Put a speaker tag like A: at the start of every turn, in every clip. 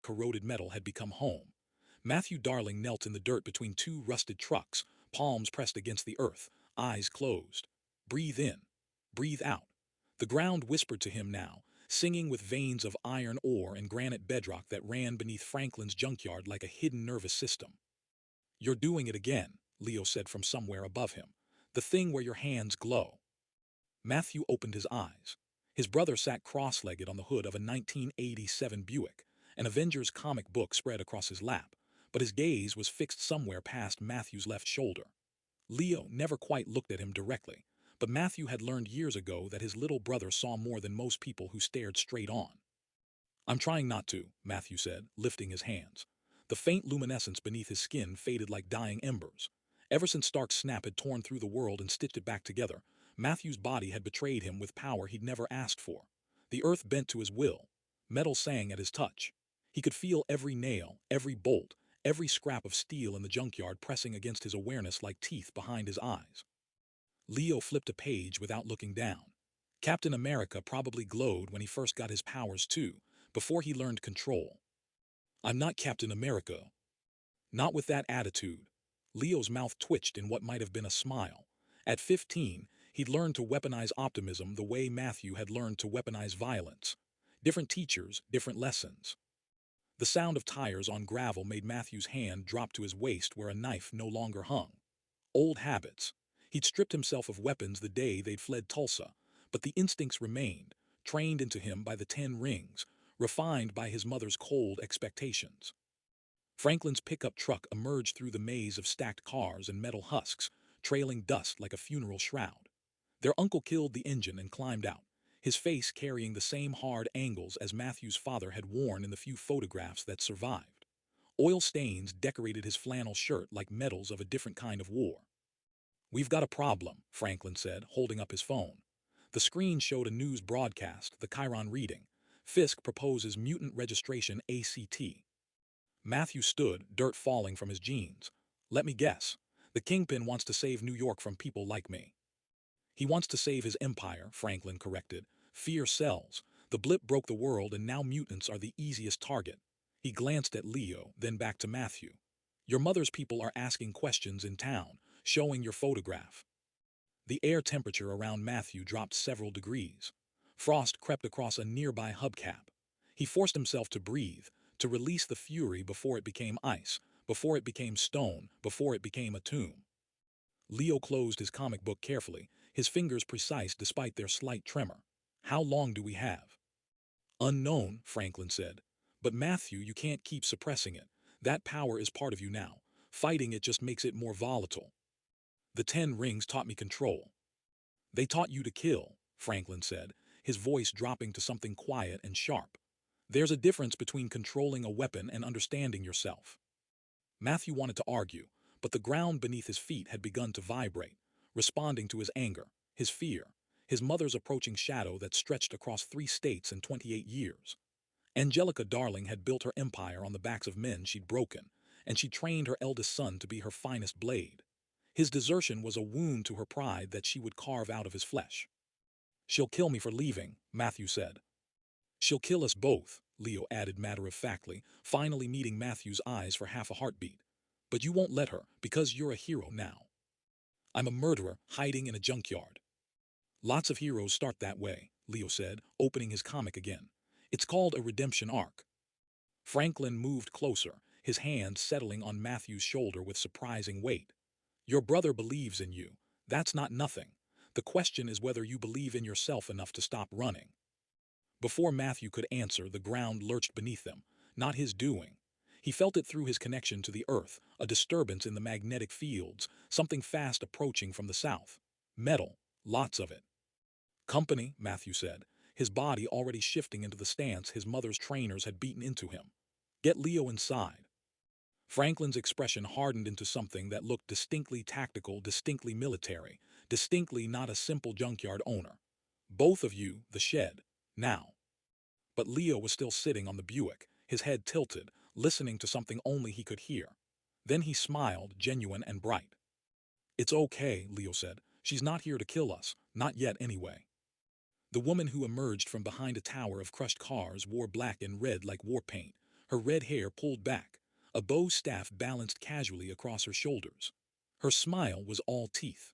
A: corroded metal had become home. Matthew Darling knelt in the dirt between two rusted trucks, palms pressed against the earth, eyes closed. Breathe in. Breathe out. The ground whispered to him now, singing with veins of iron ore and granite bedrock that ran beneath Franklin's junkyard like a hidden nervous system. "You're doing it again," Leo said from somewhere above him. "The thing where your hands glow." Matthew opened his eyes. His brother sat cross-legged on the hood of a 1987 Buick, an Avengers comic book spread across his lap, but his gaze was fixed somewhere past Matthew's left shoulder. Leo never quite looked at him directly, but Matthew had learned years ago that his little brother saw more than most people who stared straight on. "I'm trying not to," Matthew said, lifting his hands. The faint luminescence beneath his skin faded like dying embers. Ever since Stark's snap had torn through the world and stitched it back together, Matthew's body had betrayed him with power he'd never asked for. The earth bent to his will. Metal sang at his touch. He could feel every nail, every bolt, every scrap of steel in the junkyard pressing against his awareness like teeth behind his eyes. Leo flipped a page without looking down. Captain America probably glowed when he first got his powers too, before he learned control. "I'm not Captain America." Not with that attitude. Leo's mouth twitched in what might have been a smile. At 15, he'd learned to weaponize optimism the way Matthew had learned to weaponize violence. Different teachers, different lessons. The sound of tires on gravel made Matthew's hand drop to his waist where a knife no longer hung. Old habits. He'd stripped himself of weapons the day they'd fled Tulsa, but the instincts remained, trained into him by the 10 rings, refined by his mother's cold expectations. Franklin's pickup truck emerged through the maze of stacked cars and metal husks, trailing dust like a funeral shroud. Their uncle killed the engine and climbed out, his face carrying the same hard angles as Matthew's father had worn in the few photographs that survived. Oil stains decorated his flannel shirt like medals of a different kind of war. "We've got a problem," Franklin said, holding up his phone. The screen showed a news broadcast, the Chiron reading. Fisk proposes mutant registration ACT. Matthew stood, dirt falling from his jeans. "Let me guess. The Kingpin wants to save New York from people like me." "He wants to save his empire," Franklin corrected. "Fear sells. The blip broke the world and now mutants are the easiest target." He glanced at Leo, then back to Matthew. "Your mother's people are asking questions in town, showing your photograph." The air temperature around Matthew dropped several degrees. Frost crept across a nearby hubcap. He forced himself to breathe, to release the fury before it became ice, before it became stone, before it became a tomb. Leo closed his comic book carefully, his fingers precise despite their slight tremor. "How long do we have?" "Unknown," Franklin said. "But Matthew, you can't keep suppressing it. That power is part of you now. Fighting it just makes it more volatile." "The 10 rings taught me control." "They taught you to kill," Franklin said, his voice dropping to something quiet and sharp. "There's a difference between controlling a weapon and understanding yourself." Matthew wanted to argue, but the ground beneath his feet had begun to vibrate, responding to his anger, his fear, his mother's approaching shadow that stretched across 3 states in 28 years. Angelica Darling had built her empire on the backs of men she'd broken, and she trained her eldest son to be her finest blade. His desertion was a wound to her pride that she would carve out of his flesh. "She'll kill me for leaving," Matthew said. "She'll kill us both," Leo added matter-of-factly, finally meeting Matthew's eyes for half a heartbeat. "But you won't let her, because you're a hero now." "I'm a murderer hiding in a junkyard." "Lots of heroes start that way," Leo said, opening his comic again. "It's called a redemption arc." Franklin moved closer, his hand settling on Matthew's shoulder with surprising weight. "Your brother believes in you. That's not nothing. The question is whether you believe in yourself enough to stop running." Before Matthew could answer, the ground lurched beneath them, not his doing. He felt it through his connection to the earth, a disturbance in the magnetic fields, something fast approaching from the south. Metal, lots of it. "Company," Matthew said, his body already shifting into the stance his mother's trainers had beaten into him. "Get Leo inside." Franklin's expression hardened into something that looked distinctly tactical, distinctly military, distinctly not a simple junkyard owner. "Both of you, the shed. Now." But Leo was still sitting on the Buick, his head tilted, listening to something only he could hear. Then he smiled, genuine and bright. "It's okay," Leo said. "She's not here to kill us. Not yet, anyway." The woman who emerged from behind a tower of crushed cars wore black and red like war paint, her red hair pulled back, a bow staff balanced casually across her shoulders. Her smile was all teeth.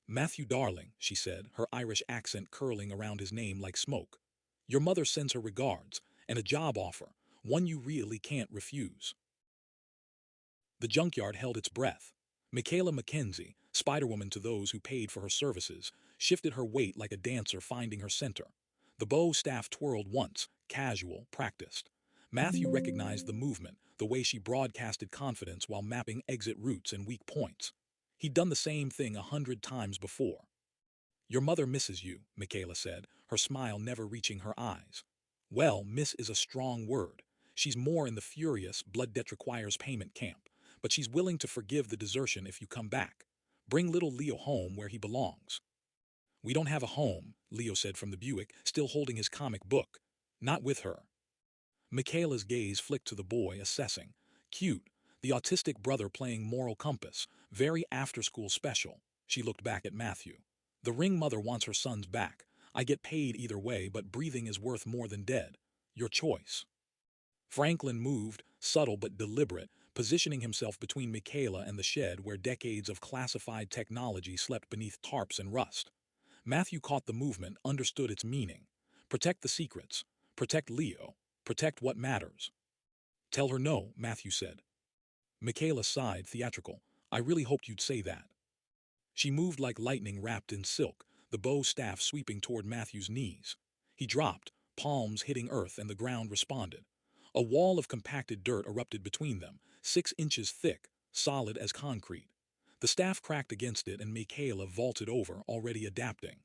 A: "Matthew darling," she said, her Irish accent curling around his name like smoke. "Your mother sends her regards, and a job offer, one you really can't refuse." The junkyard held its breath. Michaela Mackenzie, Spider-Woman to those who paid for her services, shifted her weight like a dancer finding her center. The bow staff twirled once, casual, practiced. Matthew recognized the movement, the way she broadcasted confidence while mapping exit routes and weak points. He'd done the same thing 100 times before. "Your mother misses you," Michaela said, her smile never reaching her eyes. "Well, miss is a strong word. She's more in the furious, blood debt requires payment camp, but she's willing to forgive the desertion if you come back. Bring little Leo home where he belongs." "We don't have a home," Leo said from the Buick, still holding his comic book. "Not with her." Michaela's gaze flicked to the boy, assessing. Cute, the autistic brother playing moral compass, very after-school special. She looked back at Matthew. "The ring mother wants her sons back. I get paid either way, but breathing is worth more than dead. Your choice." Franklin moved, subtle but deliberate, positioning himself between Michaela and the shed where decades of classified technology slept beneath tarps and rust. Matthew caught the movement, understood its meaning. Protect the secrets. Protect Leo. Protect what matters. "Tell her no," Matthew said. Michaela sighed, theatrical. "I really hoped you'd say that." She moved like lightning wrapped in silk, the bow staff sweeping toward Matthew's knees. He dropped, palms hitting earth, and the ground responded. A wall of compacted dirt erupted between them, 6 inches thick, solid as concrete. The staff cracked against it and Michaela vaulted over, already adapting.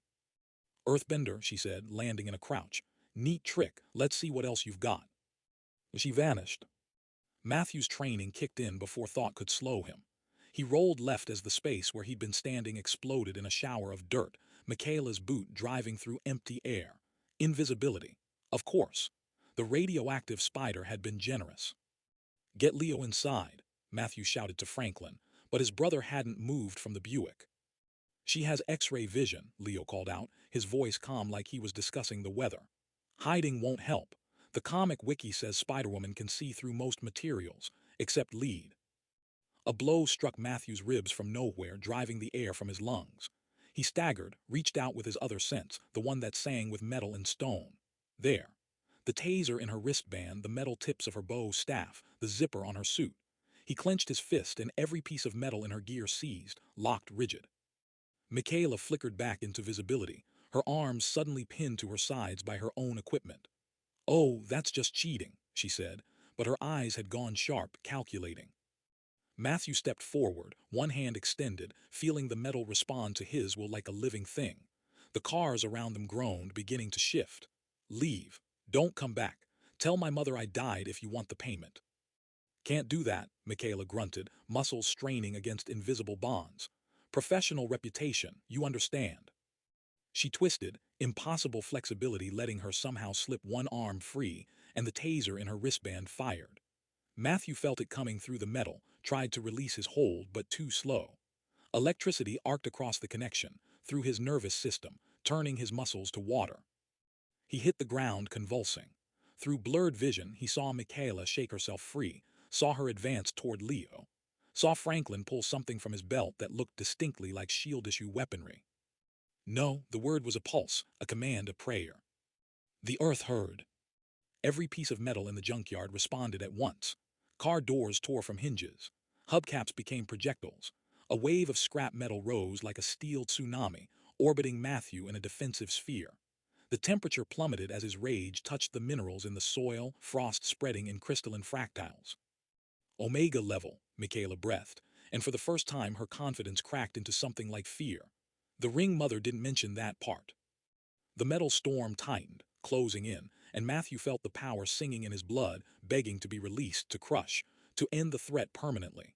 A: "Earthbender," she said, landing in a crouch. "Neat trick, let's see what else you've got." She vanished. Matthew's training kicked in before thought could slow him. He rolled left as the space where he'd been standing exploded in a shower of dirt, Michaela's boot driving through empty air. Invisibility. Of course. The radioactive spider had been generous. "Get Leo inside," Matthew shouted to Franklin, but his brother hadn't moved from the Buick. "She has X-ray vision," Leo called out, his voice calm like he was discussing the weather. "Hiding won't help. The comic wiki says Spider-Woman can see through most materials, except lead." A blow struck Matthew's ribs from nowhere, driving the air from his lungs. He staggered, reached out with his other sense, the one that sang with metal and stone. There. The taser in her wristband, the metal tips of her bow staff, the zipper on her suit. He clenched his fist and every piece of metal in her gear seized, locked rigid. Michaela flickered back into visibility, her arms suddenly pinned to her sides by her own equipment. "Oh, that's just cheating," she said, but her eyes had gone sharp, calculating. Matthew stepped forward, one hand extended, feeling the metal respond to his will like a living thing. The cars around them groaned, beginning to shift. "Leave. Don't come back. Tell my mother I died if you want the payment." "Can't do that," Michaela grunted, muscles straining against invisible bonds. "Professional reputation, you understand." She twisted, impossible flexibility letting her somehow slip one arm free, and the taser in her wristband fired. Matthew felt it coming through the metal, tried to release his hold, but too slow. Electricity arced across the connection, through his nervous system, turning his muscles to water. He hit the ground, convulsing. Through blurred vision, he saw Michaela shake herself free, saw her advance toward Leo, saw Franklin pull something from his belt that looked distinctly like shield-issue weaponry. No, the word was a pulse, a command, a prayer. The earth heard. Every piece of metal in the junkyard responded at once. Car doors tore from hinges. Hubcaps became projectiles. A wave of scrap metal rose like a steel tsunami, orbiting Matthew in a defensive sphere. The temperature plummeted as his rage touched the minerals in the soil, frost spreading in crystalline fractals. "Omega level," Michaela breathed, and for the first time her confidence cracked into something like fear. The ring mother didn't mention that part. The metal storm tightened, closing in, and Matthew felt the power singing in his blood, begging to be released, to crush, to end the threat permanently.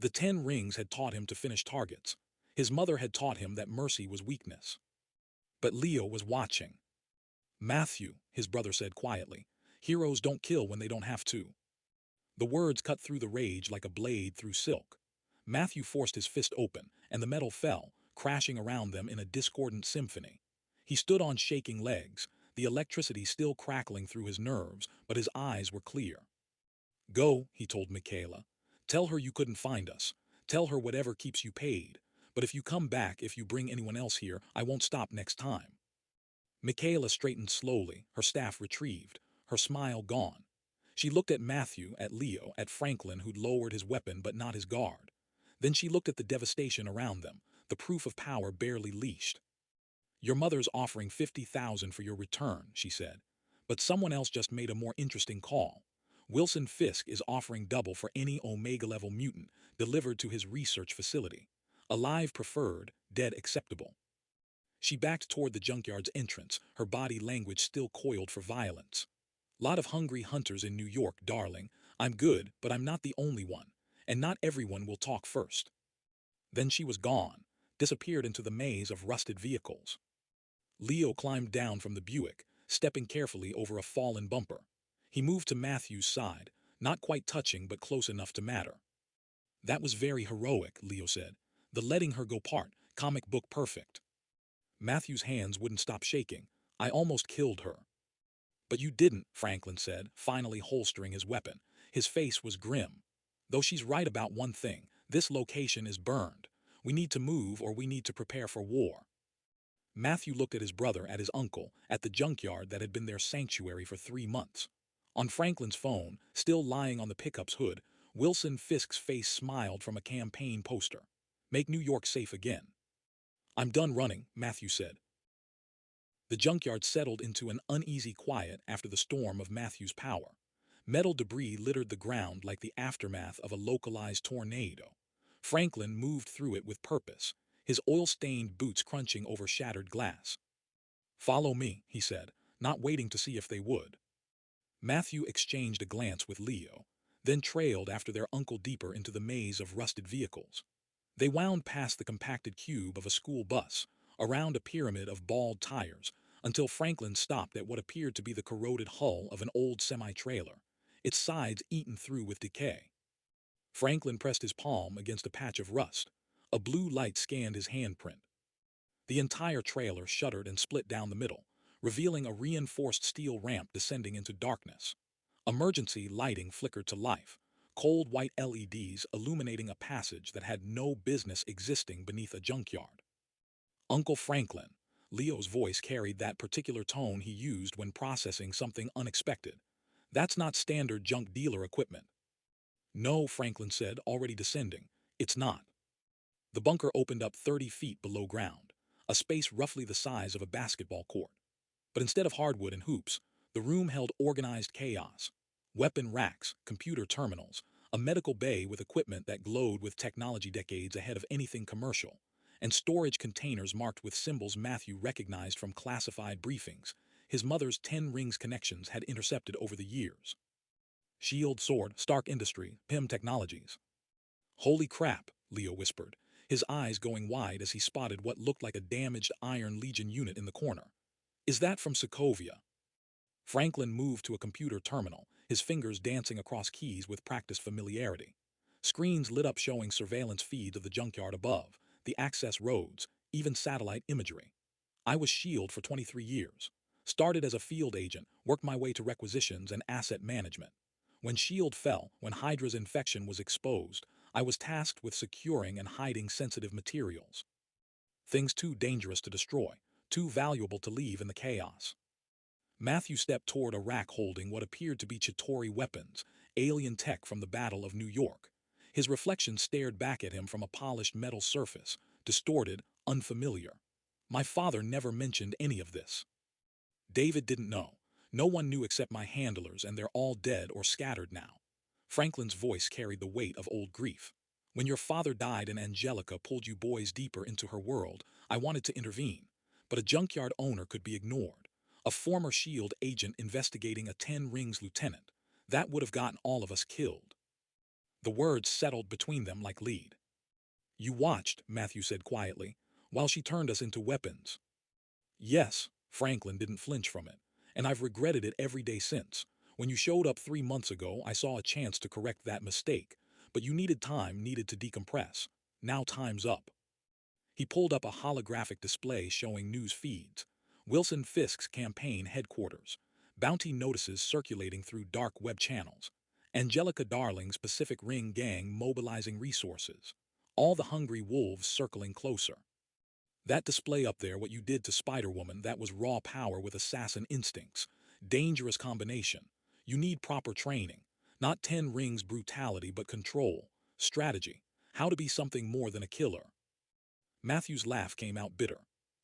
A: The 10 rings had taught him to finish targets. His mother had taught him that mercy was weakness. But Leo was watching. "Matthew," his brother said quietly, "heroes don't kill when they don't have to." The words cut through the rage like a blade through silk. Matthew forced his fist open, and the metal fell, crashing around them in a discordant symphony. He stood on shaking legs, the electricity still crackling through his nerves, but his eyes were clear. Go, he told Michaela. Tell her you couldn't find us. Tell her whatever keeps you paid. But if you come back, if you bring anyone else here, I won't stop next time. Michaela straightened slowly, her staff retrieved, her smile gone. She looked at Matthew, at Leo, at Franklin, who'd lowered his weapon but not his guard. Then she looked at the devastation around them, the proof of power barely leashed. Your mother's offering 50,000 for your return, she said. But someone else just made a more interesting call. Wilson Fisk is offering double for any Omega-level mutant delivered to his research facility. Alive preferred, dead acceptable. She backed toward the junkyard's entrance, her body language still coiled for violence. Lot of hungry hunters in New York, darling. I'm good, but I'm not the only one. And not everyone will talk first. Then she was gone, disappeared into the maze of rusted vehicles. Leo climbed down from the Buick, stepping carefully over a fallen bumper. He moved to Matthew's side, not quite touching but close enough to matter. That was very heroic, Leo said. The letting her go part, comic book perfect. Matthew's hands wouldn't stop shaking. I almost killed her. But you didn't, Franklin said, finally holstering his weapon. His face was grim. Though she's right about one thing, this location is burned. We need to move or we need to prepare for war. Matthew looked at his brother, at his uncle, at the junkyard that had been their sanctuary for 3 months. On Franklin's phone, still lying on the pickup's hood, Wilson Fisk's face smiled from a campaign poster. Make New York safe again. I'm done running, Matthew said. The junkyard settled into an uneasy quiet after the storm of Matthew's power. Metal debris littered the ground like the aftermath of a localized tornado. Franklin moved through it with purpose, his oil-stained boots crunching over shattered glass. Follow me, he said, not waiting to see if they would. Matthew exchanged a glance with Leo, then trailed after their uncle deeper into the maze of rusted vehicles. They wound past the compacted cube of a school bus, around a pyramid of bald tires, until Franklin stopped at what appeared to be the corroded hull of an old semi-trailer, its sides eaten through with decay. Franklin pressed his palm against a patch of rust. A blue light scanned his handprint. The entire trailer shuddered and split down the middle, revealing a reinforced steel ramp descending into darkness. Emergency lighting flickered to life, cold white LEDs illuminating a passage that had no business existing beneath a junkyard. Uncle Franklin, Leo's voice carried that particular tone he used when processing something unexpected. That's not standard junk dealer equipment. No, Franklin said, already descending. It's not. The bunker opened up 30 feet below ground, a space roughly the size of a basketball court. But instead of hardwood and hoops, the room held organized chaos. Weapon racks, computer terminals, a medical bay with equipment that glowed with technology decades ahead of anything commercial, and storage containers marked with symbols Matthew recognized from classified briefings his mother's 10 Rings connections had intercepted over the years. Shield, Sword, Stark Industry, PIM Technologies. Holy crap, Leo whispered, his eyes going wide as he spotted what looked like a damaged Iron Legion unit in the corner. Is that from Sokovia? Franklin moved to a computer terminal, his fingers dancing across keys with practiced familiarity. Screens lit up showing surveillance feeds of the junkyard above, the access roads, even satellite imagery. I was SHIELD for 23 years. Started as a field agent, worked my way to requisitions and asset management. When SHIELD fell, when Hydra's infection was exposed, I was tasked with securing and hiding sensitive materials. Things too dangerous to destroy, too valuable to leave in the chaos. Matthew stepped toward a rack holding what appeared to be Chitauri weapons, alien tech from the Battle of New York. His reflection stared back at him from a polished metal surface, distorted, unfamiliar. My father never mentioned any of this. David didn't know. No one knew except my handlers, and they're all dead or scattered now. Franklin's voice carried the weight of old grief. When your father died and Angelica pulled you boys deeper into her world, I wanted to intervene. But a junkyard owner could be ignored. A former SHIELD agent investigating a 10 Rings lieutenant. That would have gotten all of us killed. The words settled between them like lead. You watched, Matthew said quietly, while she turned us into weapons. Yes, Franklin didn't flinch from it, and I've regretted it every day since. When you showed up 3 months ago, I saw a chance to correct that mistake, but you needed time, needed to decompress. Now time's up. He pulled up a holographic display showing news feeds. Wilson Fisk's campaign headquarters. Bounty notices circulating through dark web channels. Angelica Darling's Pacific Ring gang mobilizing resources. All the hungry wolves circling closer. That display up there, what you did to Spider-Woman, that was raw power with assassin instincts. Dangerous combination. You need proper training. Not 10 rings brutality, but control, strategy, how to be something more than a killer. Matthew's laugh came out bitter.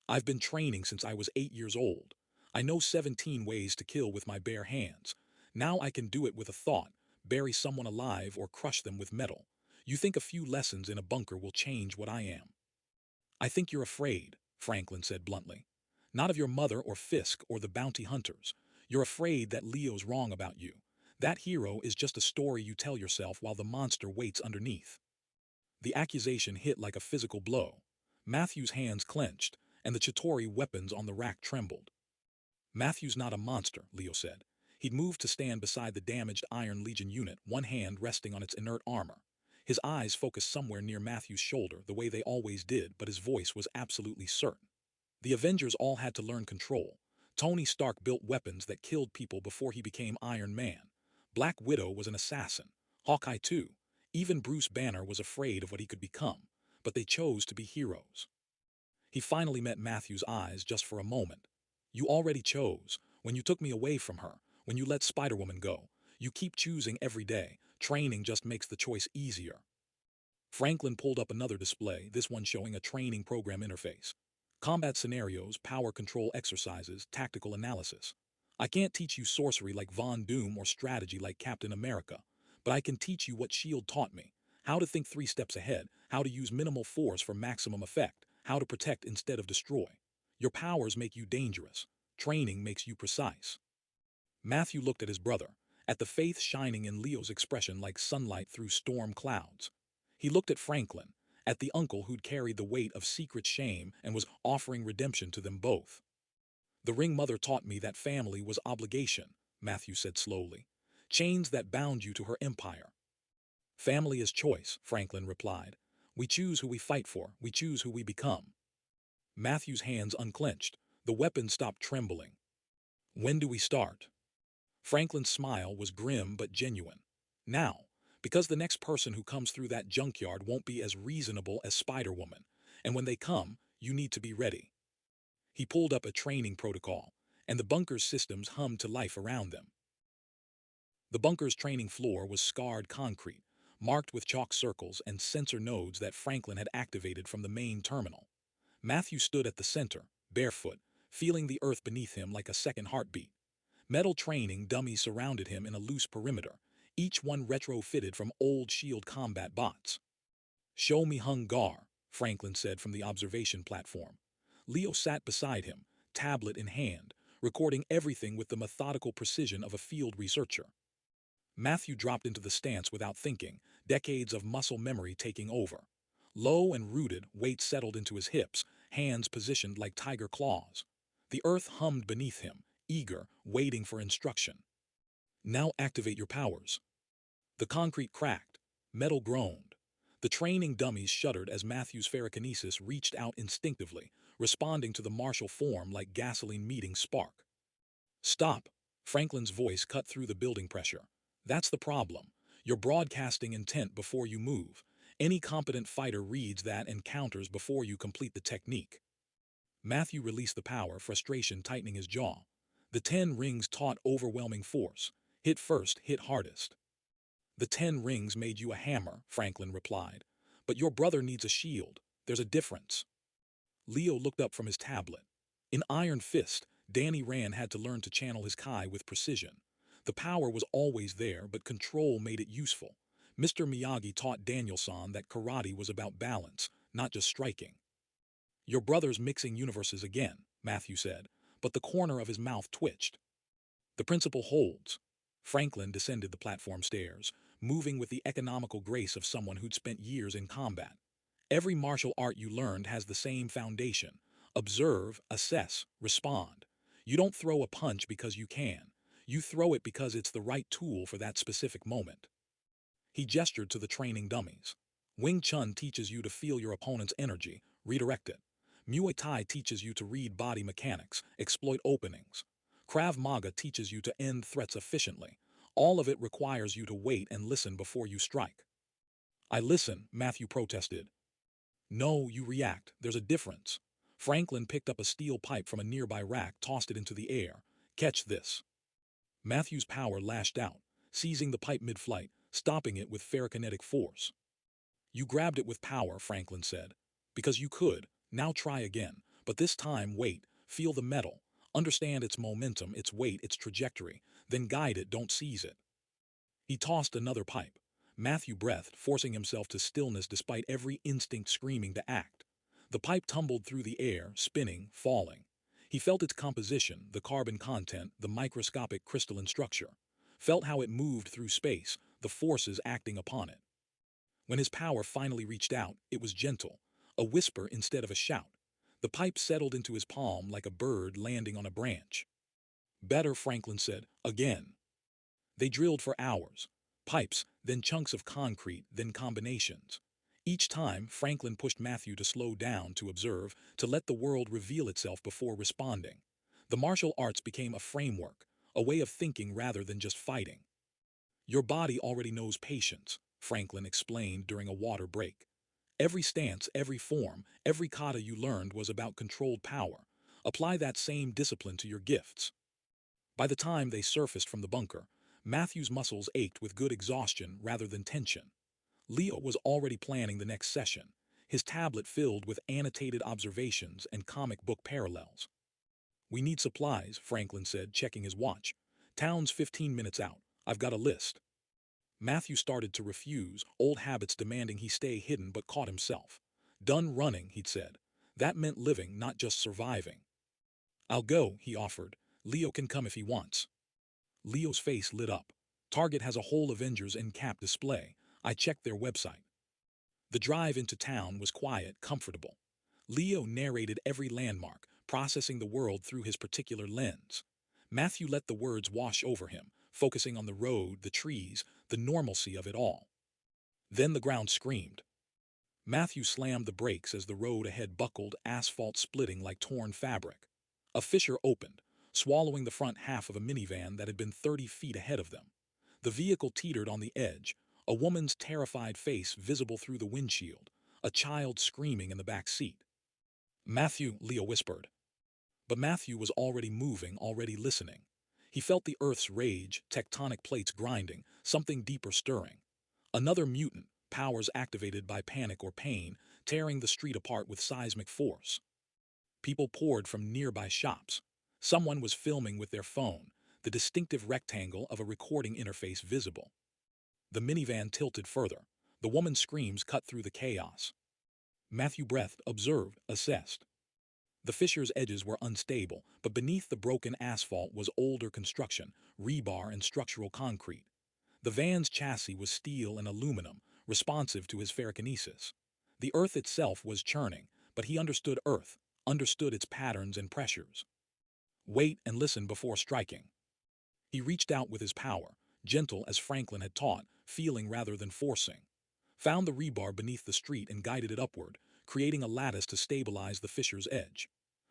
A: I've been training since I was 8 years old. I know 17 ways to kill with my bare hands. Now I can do it with a thought, bury someone alive or crush them with metal. You think a few lessons in a bunker will change what I am? I think you're afraid, Franklin said bluntly. Not of your mother or Fisk or the bounty hunters. You're afraid that Leo's wrong about you. That hero is just a story you tell yourself while the monster waits underneath. The accusation hit like a physical blow. Matthew's hands clenched, and the Chitauri weapons on the rack trembled. Matthew's not a monster, Leo said. He'd moved to stand beside the damaged Iron Legion unit, one hand resting on its inert armor. His eyes focused somewhere near Matthew's shoulder, the way they always did, but his voice was absolutely certain. The Avengers all had to learn control. Tony Stark built weapons that killed people before he became Iron Man. Black Widow was an assassin. Hawkeye too. Even Bruce Banner was afraid of what he could become, but they chose to be heroes. He finally met Matthew's eyes just for a moment. You already chose, when you took me away from her, when you let Spider-Woman go. You keep choosing every day. Training just makes the choice easier. Franklin pulled up another display, this one showing a training program interface. Combat scenarios, power control exercises, tactical analysis. I can't teach you sorcery like Von Doom or strategy like Captain America, but I can teach you what S.H.I.E.L.D. taught me. How to think 3 steps ahead, how to use minimal force for maximum effect, how to protect instead of destroy. Your powers make you dangerous. Training makes you precise. Matthew looked at his brother, at the faith shining in Leo's expression like sunlight through storm clouds. He looked at Franklin, at the uncle who'd carried the weight of secret shame and was offering redemption to them both. The ring mother taught me that family was obligation, Matthew said slowly. Chains that bound you to her empire. Family is choice, Franklin replied. We choose who we fight for, we choose who we become. Matthew's hands unclenched. The weapon stopped trembling. When do we start? Franklin's smile was grim but genuine. Now, because the next person who comes through that junkyard won't be as reasonable as Spider-Woman, and when they come, you need to be ready. He pulled up a training protocol, and the bunker's systems hummed to life around them. The bunker's training floor was scarred concrete, marked with chalk circles and sensor nodes that Franklin had activated from the main terminal. Matthew stood at the center, barefoot, feeling the earth beneath him like a second heartbeat. Metal training dummies surrounded him in a loose perimeter, each one retrofitted from old S.H.I.E.L.D. combat bots. Show me hung gar, Franklin said from the observation platform. Leo sat beside him, tablet in hand, recording everything with the methodical precision of a field researcher. Matthew dropped into the stance without thinking, decades of muscle memory taking over. Low and rooted, weight settled into his hips, hands positioned like tiger claws. The earth hummed beneath him, eager, waiting for instruction. Now activate your powers. The concrete cracked. Metal groaned. The training dummies shuddered as Matthew's ferrokinesis reached out instinctively, responding to the martial form like gasoline meeting spark. Stop! Franklin's voice cut through the building pressure. That's the problem. You're broadcasting intent before you move. Any competent fighter reads that and counters before you complete the technique. Matthew released the power, frustration tightening his jaw. The 10 rings taught overwhelming force. Hit first, hit hardest. The 10 rings made you a hammer, Franklin replied. But your brother needs a shield. There's a difference. Leo looked up from his tablet. In Iron Fist, Danny Rand had to learn to channel his Kai with precision. The power was always there, but control made it useful. Mr. Miyagi taught Danielson that karate was about balance, not just striking. Your brother's mixing universes again, Matthew said, but the corner of his mouth twitched. The principle holds. Franklin descended the platform stairs, moving with the economical grace of someone who'd spent years in combat. Every martial art you learned has the same foundation. Observe, assess, respond. You don't throw a punch because you can. You throw it because it's the right tool for that specific moment. He gestured to the training dummies. Wing Chun teaches you to feel your opponent's energy, redirect it. Muay Thai teaches you to read body mechanics, exploit openings. Krav Maga teaches you to end threats efficiently. All of it requires you to wait and listen before you strike. I listen, Matthew protested. No, you react. There's a difference. Franklin picked up a steel pipe from a nearby rack, tossed it into the air. Catch this. Matthew's power lashed out, seizing the pipe mid-flight, stopping it with ferrokinetic force. You grabbed it with power, Franklin said. Because you could. Now try again. But this time, wait. Feel the metal. Understand its momentum, its weight, its trajectory. Then guide it, don't seize it. He tossed another pipe. Matthew breathed, forcing himself to stillness despite every instinct screaming to act. The pipe tumbled through the air, spinning, falling. He felt its composition, the carbon content, the microscopic crystalline structure. Felt how it moved through space, the forces acting upon it. When his power finally reached out, it was gentle, a whisper instead of a shout. The pipe settled into his palm like a bird landing on a branch. Better, Franklin said, again. They drilled for hours. Pipes, then chunks of concrete, then combinations. Each time, Franklin pushed Matthew to slow down, to observe, to let the world reveal itself before responding. The martial arts became a framework, a way of thinking rather than just fighting. Your body already knows patience, Franklin explained during a water break. Every stance, every form, every kata you learned was about controlled power. Apply that same discipline to your gifts. By the time they surfaced from the bunker, Matthew's muscles ached with good exhaustion rather than tension. Leo was already planning the next session, his tablet filled with annotated observations and comic book parallels. We need supplies, Franklin said, checking his watch. Town's 15 minutes out. I've got a list. Matthew started to refuse, old habits demanding he stay hidden, but caught himself. Done running, he'd said. That meant living, not just surviving. I'll go, he offered. Leo can come if he wants. Leo's face lit up. Target has a whole Avengers in-cap display. I checked their website. The drive into town was quiet, comfortable. Leo narrated every landmark, processing the world through his particular lens. Matthew let the words wash over him, focusing on the road, the trees, the normalcy of it all. Then the ground screamed. Matthew slammed the brakes as the road ahead buckled, asphalt splitting like torn fabric. A fissure opened, swallowing the front half of a minivan that had been 30 feet ahead of them. The vehicle teetered on the edge, a woman's terrified face visible through the windshield, a child screaming in the back seat. Matthew, Leo whispered. But Matthew was already moving, already listening. He felt the earth's rage, tectonic plates grinding, something deeper stirring. Another mutant, powers activated by panic or pain, tearing the street apart with seismic force. People poured from nearby shops. Someone was filming with their phone, the distinctive rectangle of a recording interface visible. The minivan tilted further. The woman's screams cut through the chaos. Matthew breathed, observed, assessed. The fissure's edges were unstable, but beneath the broken asphalt was older construction, rebar and structural concrete. The van's chassis was steel and aluminum, responsive to his ferrokinesis. The earth itself was churning, but he understood earth, understood its patterns and pressures. Wait and listen before striking. He reached out with his power, gentle as Franklin had taught, feeling rather than forcing. Found the rebar beneath the street and guided it upward, creating a lattice to stabilize the fissure's edge.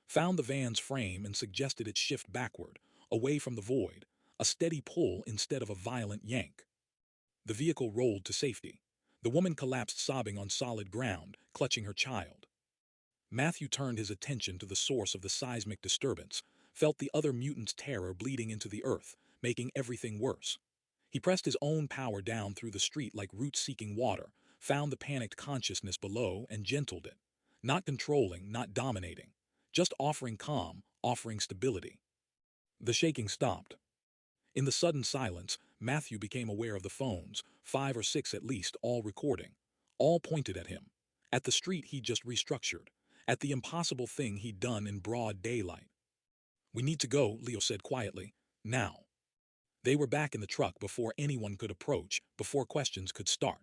A: Found the van's frame and suggested it shift backward, away from the void, a steady pull instead of a violent yank. The vehicle rolled to safety. The woman collapsed sobbing on solid ground, clutching her child. Matthew turned his attention to the source of the seismic disturbance, felt the other mutant's terror bleeding into the earth, making everything worse. He pressed his own power down through the street like roots seeking water, found the panicked consciousness below and gentled it. Not controlling, not dominating. Just offering calm, offering stability. The shaking stopped. In the sudden silence, Matthew became aware of the phones, 5 or 6 at least, all recording. All pointed at him. At the street he'd just restructured. At the impossible thing he'd done in broad daylight. We need to go, Leo said quietly. Now. They were back in the truck before anyone could approach, before questions could start.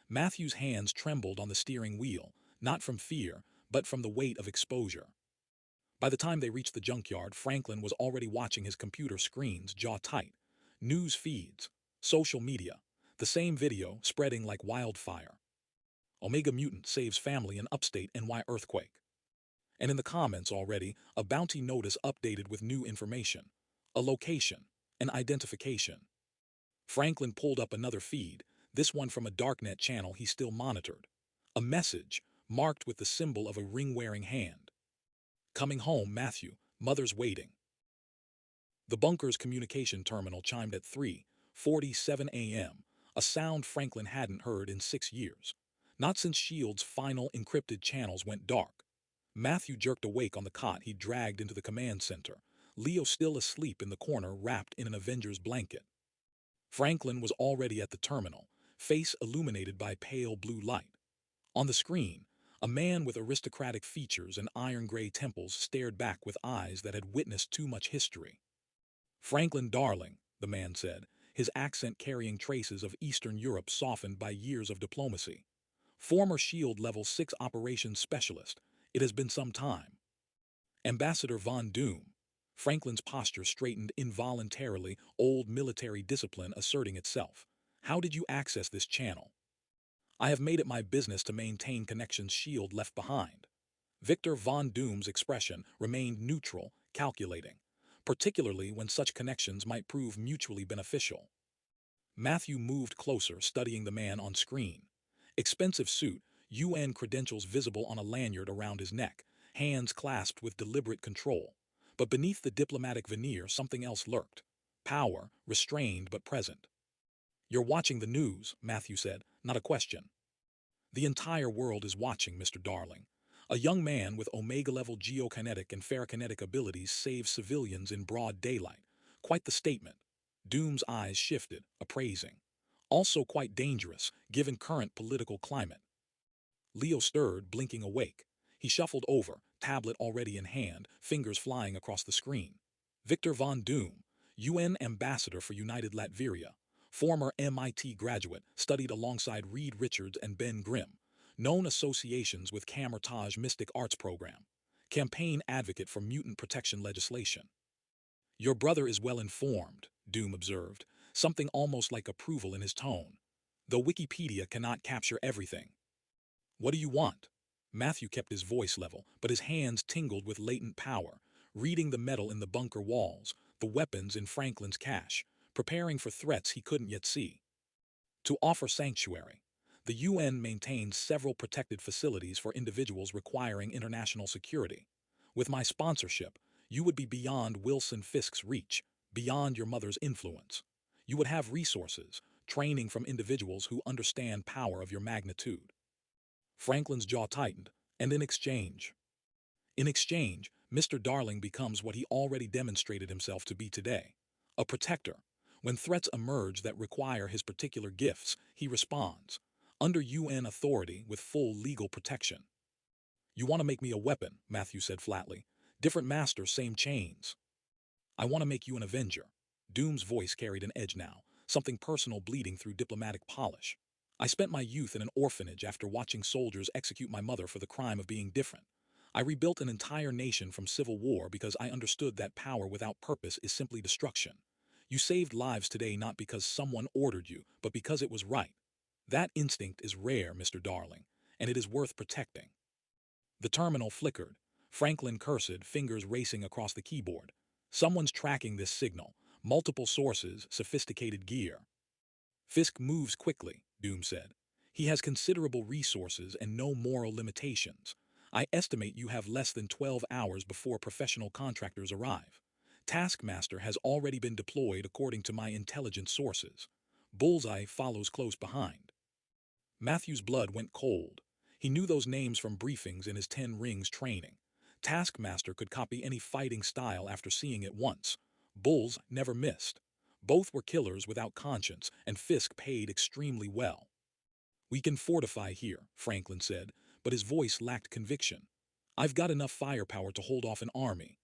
A: Matthew's hands trembled on the steering wheel, not from fear, but from the weight of exposure. By the time they reached the junkyard, Franklin was already watching his computer screens, jaw tight. News feeds, social media, the same video spreading like wildfire. Omega mutant saves family in upstate NY earthquake. And in the comments already, a bounty notice updated with new information. A location, an identification. Franklin pulled up another feed, this one from a darknet channel he still monitored. A message, marked with the symbol of a ring-wearing hand. "Coming home, Matthew. Mother's waiting." The bunker's communication terminal chimed at 3:47 a.m., a sound Franklin hadn't heard in 6 years. Not since S.H.I.E.L.D.'s final encrypted channels went dark. Matthew jerked awake on the cot he'd dragged into the command center, Leo still asleep in the corner wrapped in an Avenger's blanket. Franklin was already at the terminal, face illuminated by pale blue light. On the screen, a man with aristocratic features and iron-gray temples stared back with eyes that had witnessed too much history. "Franklin Darling," the man said, his accent carrying traces of Eastern Europe softened by years of diplomacy. "Former S.H.I.E.L.D. Level 6 Operations Specialist. It has been some time." "Ambassador Von Doom." Franklin's posture straightened involuntarily, old military discipline asserting itself. "How did you access this channel?" "I have made it my business to maintain connections S.H.I.E.L.D. left behind." Victor Von Doom's expression remained neutral, calculating, particularly when such connections might prove mutually beneficial. Matthew moved closer, studying the man on screen. Expensive suit, UN credentials visible on a lanyard around his neck, hands clasped with deliberate control. But beneath the diplomatic veneer something else lurked. Power, restrained but present. "You're watching the news," Matthew said, "not a question." "The entire world is watching, Mr. Darling." A young man with Omega-level geokinetic and ferrokinetic abilities saves civilians in broad daylight. Quite the statement. Doom's eyes shifted, appraising. Also quite dangerous, given current political climate. Leo stirred, blinking awake. He shuffled over, tablet already in hand, fingers flying across the screen. "Victor Von Doom, UN Ambassador for United Latveria. Former MIT graduate, studied alongside Reed Richards and Ben Grimm. Known associations with Kamar-Taj Mystic Arts Program. Campaign advocate for mutant protection legislation." "Your brother is well informed," Doom observed, something almost like approval in his tone. "Though Wikipedia cannot capture everything." "What do you want?" Matthew kept his voice level, but his hands tingled with latent power, reading the metal in the bunker walls, the weapons in Franklin's cache, preparing for threats he couldn't yet see. "To offer sanctuary. The UN maintains several protected facilities for individuals requiring international security. With my sponsorship, you would be beyond Wilson Fisk's reach, beyond your mother's influence. You would have resources, training from individuals who understand power of your magnitude." Franklin's jaw tightened, and in exchange, Mr. Darling becomes what he already demonstrated himself to be today. A protector. When threats emerge that require his particular gifts, he responds, under UN authority with full legal protection. "You want to make me a weapon," Matthew said flatly. "Different master, same chains." "I want to make you an Avenger." Doom's voice carried an edge now, something personal bleeding through diplomatic polish. "I spent my youth in an orphanage after watching soldiers execute my mother for the crime of being different. I rebuilt an entire nation from civil war because I understood that power without purpose is simply destruction. You saved lives today not because someone ordered you, but because it was right. That instinct is rare, Mr. Darling, and it is worth protecting." The terminal flickered. Franklin cursed, fingers racing across the keyboard. Someone's tracking this signal. Multiple sources, sophisticated gear. "Fisk moves quickly," Doom said. "He has considerable resources and no moral limitations. I estimate you have less than 12 hours before professional contractors arrive. Taskmaster has already been deployed according to my intelligence sources. Bullseye follows close behind." Matthew's blood went cold. He knew those names from briefings in his 10 Rings training. Taskmaster could copy any fighting style after seeing it once. Bulls never missed. Both were killers without conscience, and Fisk paid extremely well. "We can fortify here," Franklin said, but his voice lacked conviction. "I've got enough firepower to hold off an army."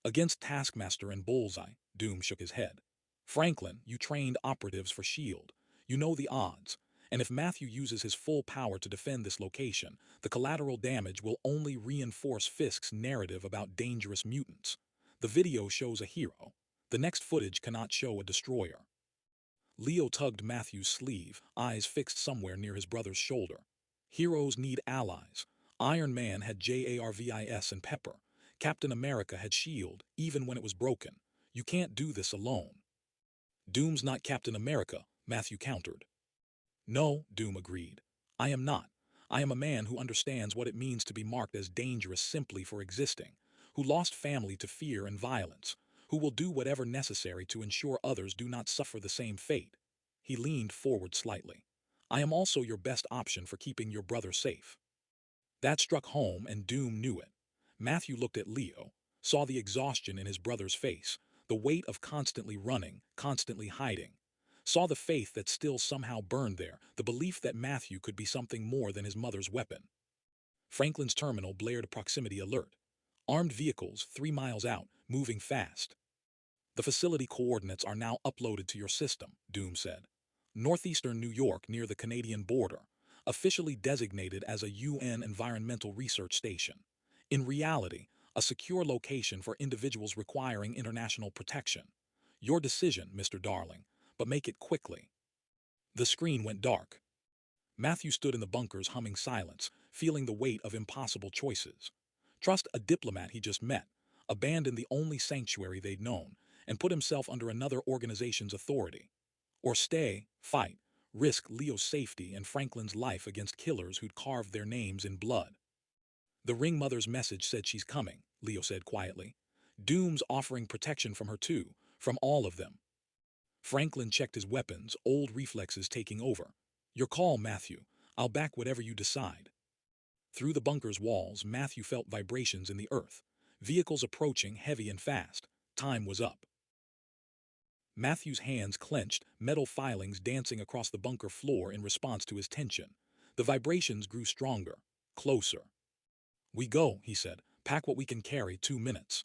A: "Against Taskmaster and Bullseye," Doom shook his head. "Franklin, you trained operatives for S.H.I.E.L.D. You know the odds. And if Matthew uses his full power to defend this location, the collateral damage will only reinforce Fisk's narrative about dangerous mutants. The video shows a hero. The next footage cannot show a destroyer." Leo tugged Matthew's sleeve, eyes fixed somewhere near his brother's shoulder. "Heroes need allies. Iron Man had JARVIS and Pepper. Captain America had S.H.I.E.L.D., even when it was broken. You can't do this alone." Doom's not Captain America, Matthew countered. No, Doom agreed. I am not. I am a man who understands what it means to be marked as dangerous simply for existing, who lost family to fear and violence, who will do whatever necessary to ensure others do not suffer the same fate. He leaned forward slightly. I am also your best option for keeping your brother safe. That struck home, and Doom knew it. Matthew looked at Leo, saw the exhaustion in his brother's face, the weight of constantly running, constantly hiding. Saw the faith that still somehow burned there, the belief that Matthew could be something more than his mother's weapon. Franklin's terminal blared a proximity alert. Armed vehicles 3 miles out, moving fast. The facility coordinates are now uploaded to your system, Doom said. Northeastern New York near the Canadian border, officially designated as a UN environmental research station. In reality, a secure location for individuals requiring international protection. Your decision, Mr. Darling, but make it quickly. The screen went dark. Matthew stood in the bunker's humming silence, feeling the weight of impossible choices. Trust a diplomat he just met, abandon the only sanctuary they'd known, and put himself under another organization's authority. Or stay, fight, risk Leo's safety and Franklin's life against killers who'd carved their names in blood. The ring mother's message said she's coming, Leo said quietly. Doom's offering protection from her too, from all of them. Franklin checked his weapons, old reflexes taking over. Your call, Matthew. I'll back whatever you decide. Through the bunker's walls, Matthew felt vibrations in the earth. Vehicles approaching, heavy and fast. Time was up. Matthew's hands clenched, metal filings dancing across the bunker floor in response to his tension. The vibrations grew stronger, closer. We go, he said. Pack what we can carry, 2 minutes.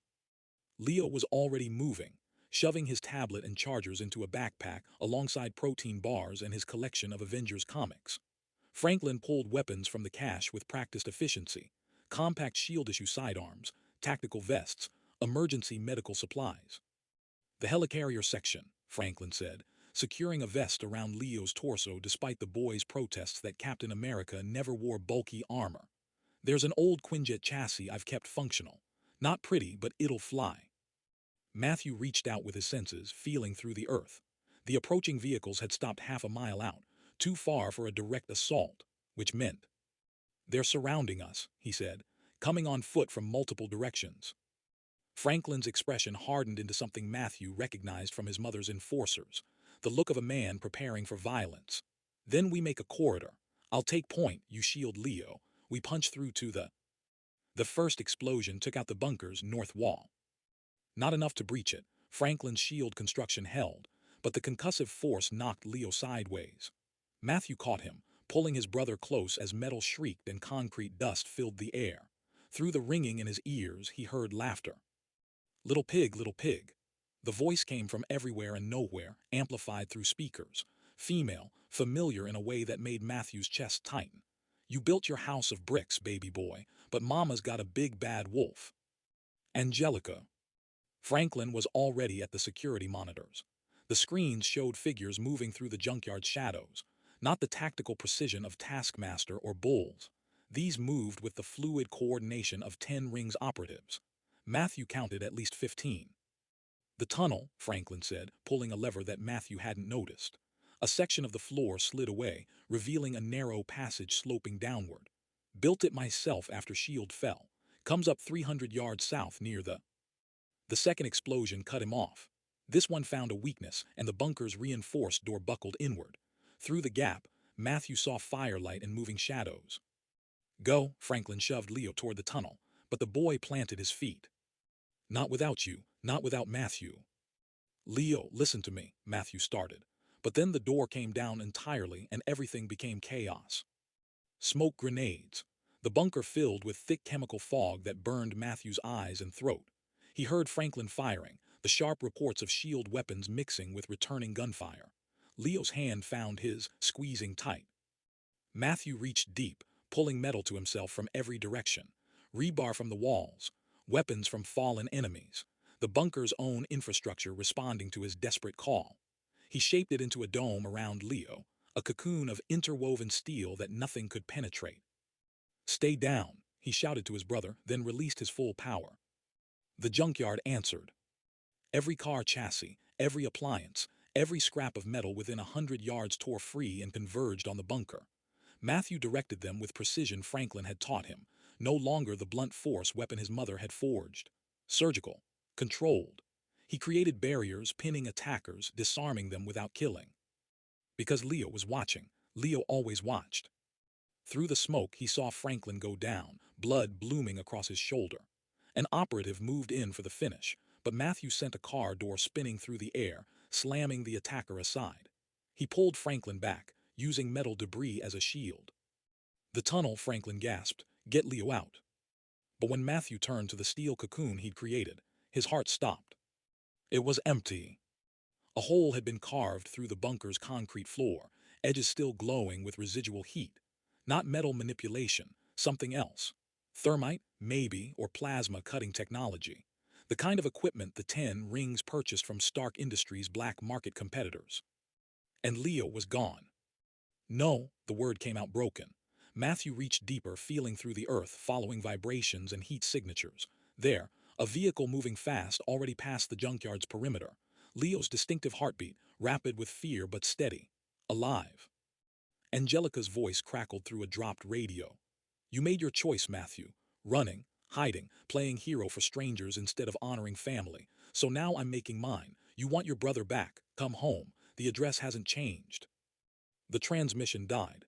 A: Leo was already moving, shoving his tablet and chargers into a backpack alongside protein bars and his collection of Avengers comics. Franklin pulled weapons from the cache with practiced efficiency. Compact shield-issue sidearms, tactical vests, emergency medical supplies. The helicarrier section, Franklin said, securing a vest around Leo's torso despite the boy's protests that Captain America never wore bulky armor. There's an old Quinjet chassis I've kept functional. Not pretty, but it'll fly. Matthew reached out with his senses, feeling through the earth. The approaching vehicles had stopped half a mile out, too far for a direct assault, which meant, they're surrounding us, he said, coming on foot from multiple directions. Franklin's expression hardened into something Matthew recognized from his mother's enforcers, the look of a man preparing for violence. Then we make a corridor. I'll take point, you shield Leo. We punch through to The first explosion took out the bunker's north wall. Not enough to breach it. Franklin's shield construction held, but the concussive force knocked Leo sideways. Matthew caught him, pulling his brother close as metal shrieked and concrete dust filled the air. Through the ringing in his ears, he heard laughter. Little pig, little pig. The voice came from everywhere and nowhere, amplified through speakers. Female, familiar in a way that made Matthew's chest tighten. You built your house of bricks, baby boy, but Mama's got a big bad wolf. Angelica. Franklin was already at the security monitors. The screens showed figures moving through the junkyard's shadows, not the tactical precision of Taskmaster or Bulls. These moved with the fluid coordination of 10 Rings operatives. Matthew counted at least 15. The tunnel, Franklin said, pulling a lever that Matthew hadn't noticed. A section of the floor slid away, revealing a narrow passage sloping downward. Built it myself after S.H.I.E.L.D. fell. Comes up 300 yards south near The second explosion cut him off. This one found a weakness, and the bunker's reinforced door buckled inward. Through the gap, Matthew saw firelight and moving shadows. Go, Franklin shoved Leo toward the tunnel, but the boy planted his feet. Not without you, not without Matthew. Leo, listen to me, Matthew started. But then the door came down entirely and everything became chaos. Smoke grenades. The bunker filled with thick chemical fog that burned Matthew's eyes and throat. He heard Franklin firing, the sharp reports of S.H.I.E.L.D. weapons mixing with returning gunfire. Leo's hand found his, squeezing tight. Matthew reached deep, pulling metal to himself from every direction. Rebar from the walls, weapons from fallen enemies, the bunker's own infrastructure responding to his desperate call. He shaped it into a dome around Leo, a cocoon of interwoven steel that nothing could penetrate. Stay down, he shouted to his brother, then released his full power. The junkyard answered. Every car chassis, every appliance, Every scrap of metal within 100 yards tore free and converged on the bunker. Matthew directed them with precision Franklin had taught him, no longer the blunt force weapon his mother had forged. Surgical, controlled. He created barriers, pinning attackers, disarming them without killing. Because Leo was watching, Leo always watched. Through the smoke, he saw Franklin go down, blood blooming across his shoulder. An operative moved in for the finish, but Matthew sent a car door spinning through the air, slamming the attacker aside. He pulled Franklin back, using metal debris as a shield. The tunnel, Franklin gasped. Get Leo out. But when Matthew turned to the steel cocoon he'd created, his heart stopped. It was empty. A hole had been carved through the bunker's concrete floor, edges still glowing with residual heat. Not metal manipulation, something else. Thermite, maybe, or plasma cutting technology. The kind of equipment the 10 rings purchased from Stark Industries' black market competitors. And Leo was gone. No, the word came out broken. Matthew reached deeper, feeling through the earth, following vibrations and heat signatures. There, a vehicle moving fast already passed the junkyard's perimeter. Leo's distinctive heartbeat, rapid with fear but steady. Alive. Angelica's voice crackled through a dropped radio. You made your choice, Matthew. Running, hiding, playing hero for strangers instead of honoring family. So now I'm making mine. You want your brother back. Come home. The address hasn't changed. The transmission died.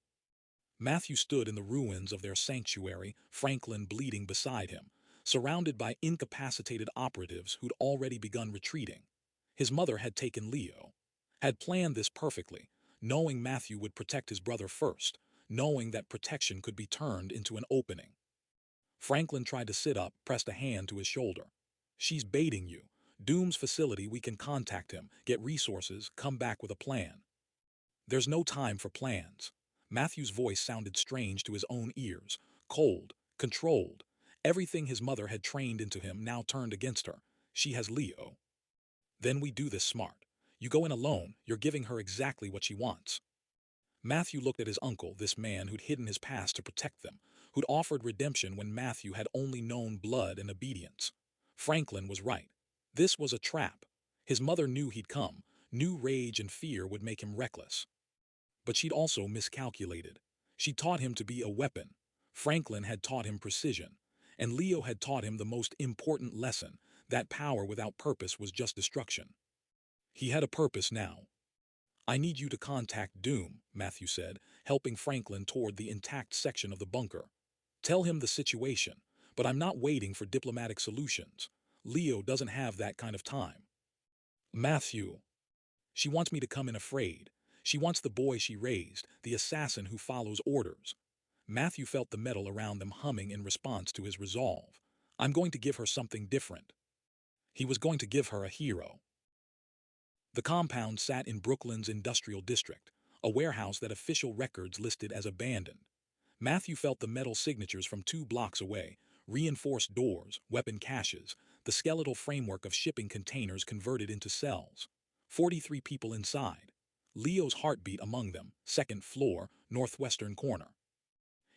A: Matthew stood in the ruins of their sanctuary, Franklin bleeding beside him, surrounded by incapacitated operatives who'd already begun retreating. His mother had taken Leo, had planned this perfectly, knowing Matthew would protect his brother first, knowing that protection could be turned into an opening. Franklin tried to sit up, pressed a hand to his shoulder. She's baiting you. Doom's facility, we can contact him, get resources, come back with a plan. There's no time for plans. Matthew's voice sounded strange to his own ears, cold, controlled. Everything his mother had trained into him now turned against her. She has Leo. Then we do this smart. You go in alone, you're giving her exactly what she wants. Matthew looked at his uncle, this man who'd hidden his past to protect them, who'd offered redemption when Matthew had only known blood and obedience. Franklin was right. This was a trap. His mother knew he'd come, knew rage and fear would make him reckless. But she'd also miscalculated. She taught him to be a weapon. Franklin had taught him precision. And Leo had taught him the most important lesson, that power without purpose was just destruction. He had a purpose now. I need you to contact Doom, Matthew said, helping Franklin toward the intact section of the bunker. Tell him the situation, but I'm not waiting for diplomatic solutions. Leo doesn't have that kind of time. Matthew. She wants me to come in afraid. She wants the boy she raised, the assassin who follows orders. Matthew felt the metal around them humming in response to his resolve. I'm going to give her something different. He was going to give her a hero. The compound sat in Brooklyn's industrial district, a warehouse that official records listed as abandoned. Matthew felt the metal signatures from 2 blocks away, reinforced doors, weapon caches, the skeletal framework of shipping containers converted into cells. 43 people inside. Leo's heartbeat among them, 2nd floor, northwestern corner.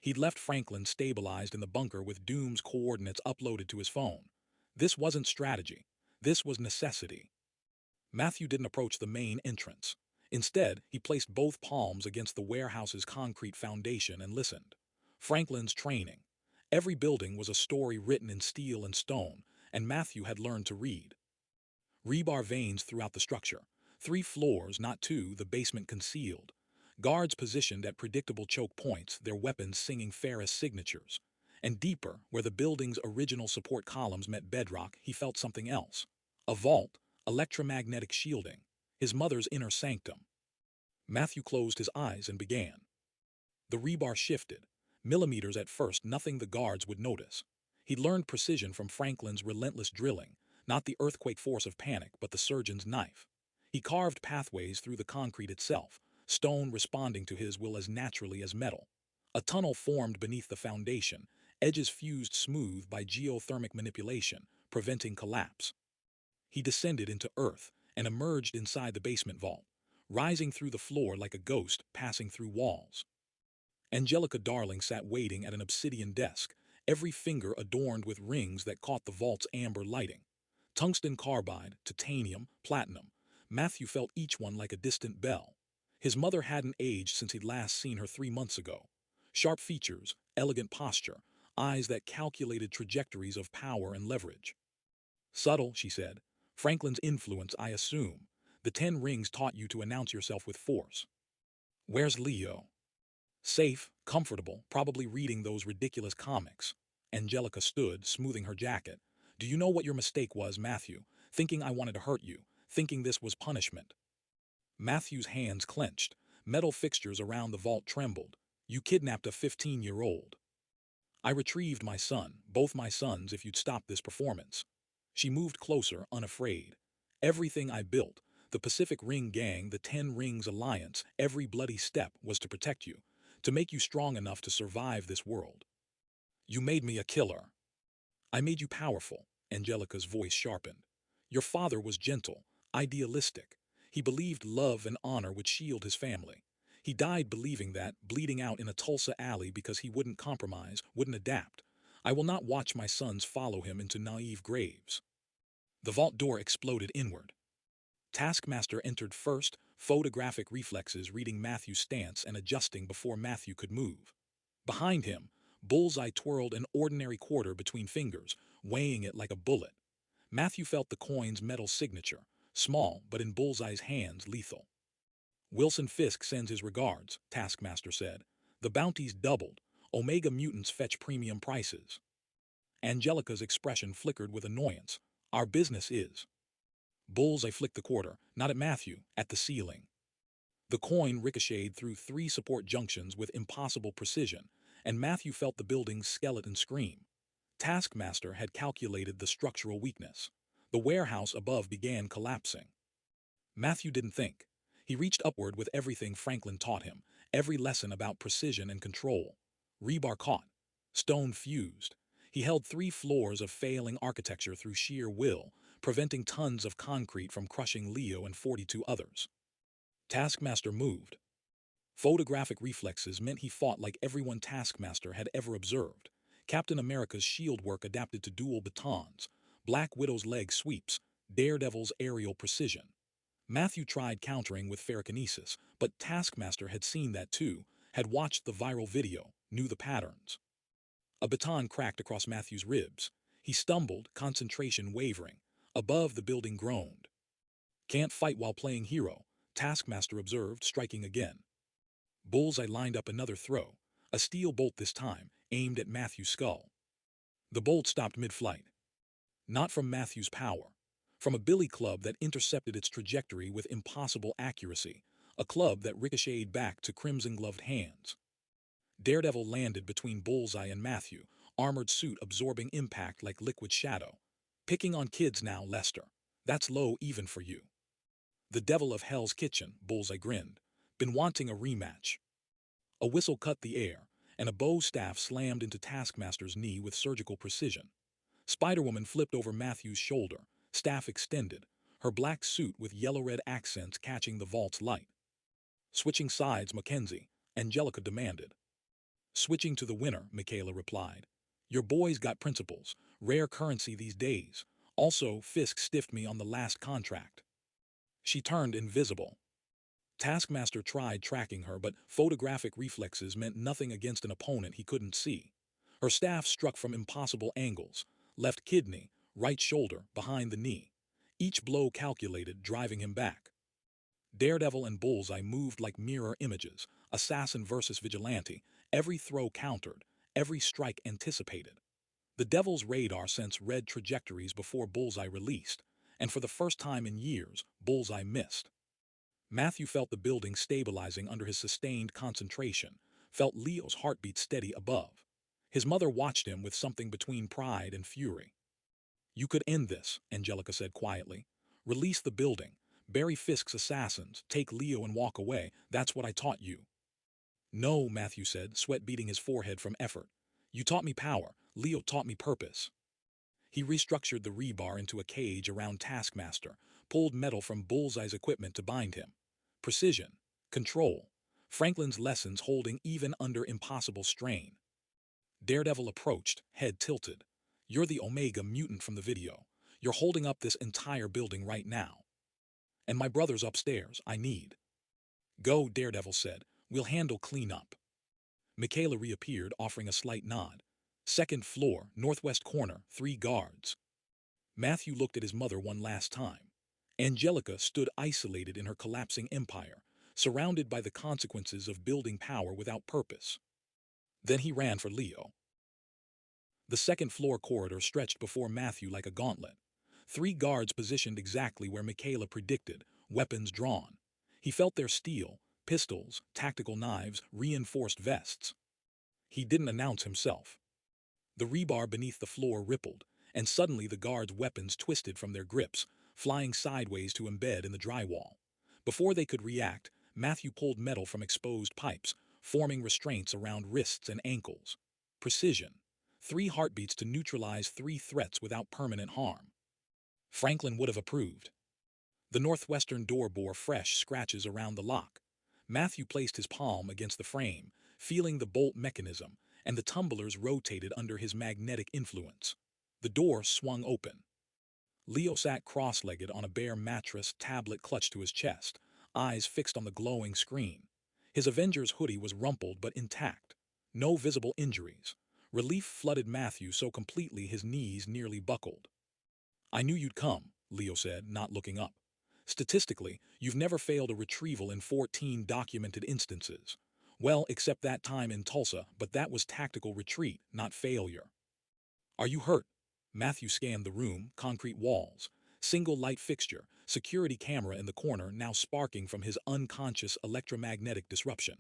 A: He'd left Franklin stabilized in the bunker with Doom's coordinates uploaded to his phone. This wasn't strategy. This was necessity. Matthew didn't approach the main entrance. Instead, he placed both palms against the warehouse's concrete foundation and listened. Franklin's training. Every building was a story written in steel and stone, and Matthew had learned to read. Rebar veins throughout the structure. 3 floors, not 2, the basement concealed. Guards positioned at predictable choke points, their weapons singing Ferris signatures. And deeper, where the building's original support columns met bedrock, he felt something else. A vault, electromagnetic shielding, his mother's inner sanctum. Matthew closed his eyes and began. The rebar shifted, millimeters at first, nothing the guards would notice. He'd learned precision from Franklin's relentless drilling, not the earthquake force of panic, but the surgeon's knife. He carved pathways through the concrete itself, stone responding to his will as naturally as metal. A tunnel formed beneath the foundation, edges fused smooth by geothermic manipulation, preventing collapse. He descended into earth and emerged inside the basement vault, rising through the floor like a ghost passing through walls. Angelica Darling sat waiting at an obsidian desk, every finger adorned with rings that caught the vault's amber lighting. Tungsten carbide, titanium, platinum, Matthew felt each one like a distant bell. His mother hadn't aged since he'd last seen her 3 months ago. Sharp features, elegant posture, eyes that calculated trajectories of power and leverage. Subtle, she said. Franklin's influence, I assume. The 10 rings taught you to announce yourself with force. Where's Leo? Safe, comfortable, probably reading those ridiculous comics. Angelica stood, smoothing her jacket. Do you know what your mistake was, Matthew? Thinking I wanted to hurt you. Thinking this was punishment. Matthew's hands clenched. Metal fixtures around the vault trembled. You kidnapped a 15-year-old. I retrieved my son, both my sons, if you'd stop this performance. She moved closer, unafraid. Everything I built, the Pacific Ring Gang, the 10 Rings Alliance, every bloody step was to protect you, to make you strong enough to survive this world. You made me a killer. I made you powerful, Angelica's voice sharpened. Your father was gentle, idealistic. He believed love and honor would shield his family. He died believing that, bleeding out in a Tulsa alley because he wouldn't compromise, wouldn't adapt. I will not watch my sons follow him into naive graves. The vault door exploded inward. Taskmaster entered first, photographic reflexes reading Matthew's stance and adjusting before Matthew could move. Behind him, Bullseye twirled an ordinary quarter between fingers, weighing it like a bullet. Matthew felt the coin's metal signature, small but in Bullseye's hands lethal. Wilson Fisk sends his regards, Taskmaster said. The bounty's doubled. Omega mutants fetch premium prices. Angelica's expression flickered with annoyance. Our business is. Bullseye flicked the quarter, not at Matthew, at the ceiling. The coin ricocheted through 3 support junctions with impossible precision, and Matthew felt the building's skeleton scream. Taskmaster had calculated the structural weakness. The warehouse above began collapsing. Matthew didn't think. He reached upward with everything Franklin taught him, every lesson about precision and control. Rebar caught. Stone fused. He held 3 floors of failing architecture through sheer will, preventing tons of concrete from crushing Leo and 42 others. Taskmaster moved. Photographic reflexes meant he fought like everyone Taskmaster had ever observed. Captain America's shield work adapted to dual batons, Black Widow's leg sweeps, Daredevil's aerial precision. Matthew tried countering with ferrokinesis, but Taskmaster had seen that too, had watched the viral video, knew the patterns. A baton cracked across Matthew's ribs. He stumbled, concentration wavering. Above, the building groaned. Can't fight while playing hero, Taskmaster observed, striking again. Bullseye lined up another throw, a steel bolt this time, aimed at Matthew's skull. The bolt stopped mid-flight. Not from Matthew's power. From a billy club that intercepted its trajectory with impossible accuracy, a club that ricocheted back to crimson-gloved hands. Daredevil landed between Bullseye and Matthew, armored suit absorbing impact like liquid shadow. Picking on kids now, Lester. That's low even for you. The devil of Hell's Kitchen, Bullseye grinned. Been wanting a rematch. A whistle cut the air, and a bow staff slammed into Taskmaster's knee with surgical precision. Spider-Woman flipped over Matthew's shoulder, staff extended, her black suit with yellow-red accents catching the vault's light. Switching sides, Mackenzie, Angelica demanded. Switching to the winner, Michaela replied. Your boy's got principles, rare currency these days. Also, Fisk stiffed me on the last contract. She turned invisible. Taskmaster tried tracking her, but photographic reflexes meant nothing against an opponent he couldn't see. Her staff struck from impossible angles, left kidney, right shoulder, behind the knee. Each blow calculated, driving him back. Daredevil and Bullseye moved like mirror images, assassin versus vigilante, every throw countered, every strike anticipated. The Devil's radar sensed red trajectories before Bullseye released, and for the first time in years, Bullseye missed. Matthew felt the building stabilizing under his sustained concentration, felt Leo's heartbeat steady above. His mother watched him with something between pride and fury. You could end this, Angelica said quietly. Release the building, bury Fisk's assassins, take Leo and walk away. That's what I taught you. No, Matthew said, sweat beading his forehead from effort. You taught me power. Leo taught me purpose. He restructured the rebar into a cage around Taskmaster, pulled metal from Bullseye's equipment to bind him. Precision, control, Franklin's lessons holding even under impossible strain. Daredevil approached, head tilted. You're the Omega mutant from the video. You're holding up this entire building right now. And my brother's upstairs, I need. Go, Daredevil said. We'll handle cleanup. Michaela reappeared, offering a slight nod. Second floor, northwest corner, 3 guards. Matthew looked at his mother one last time. Angelica stood isolated in her collapsing empire, surrounded by the consequences of building power without purpose. Then he ran for Leo. The second floor corridor stretched before Matthew like a gauntlet. 3 guards positioned exactly where Michaela predicted, weapons drawn. He felt their steel, pistols, tactical knives, reinforced vests. He didn't announce himself. The rebar beneath the floor rippled, and suddenly the guards' weapons twisted from their grips, flying sideways to embed in the drywall. Before they could react, Matthew pulled metal from exposed pipes, forming restraints around wrists and ankles. Precision. 3 heartbeats to neutralize 3 threats without permanent harm. Franklin would have approved. The northwestern door bore fresh scratches around the lock. Matthew placed his palm against the frame, feeling the bolt mechanism, and the tumblers rotated under his magnetic influence. The door swung open. Leo sat cross-legged on a bare mattress, tablet clutched to his chest, eyes fixed on the glowing screen. His Avengers hoodie was rumpled but intact. No visible injuries. Relief flooded Matthew so completely his knees nearly buckled. I knew you'd come, Leo said, not looking up. Statistically, you've never failed a retrieval in 14 documented instances. Well, except that time in Tulsa, but that was tactical retreat, not failure. Are you hurt? Matthew scanned the room, concrete walls, single light fixture, security camera in the corner now sparking from his unconscious electromagnetic disruption.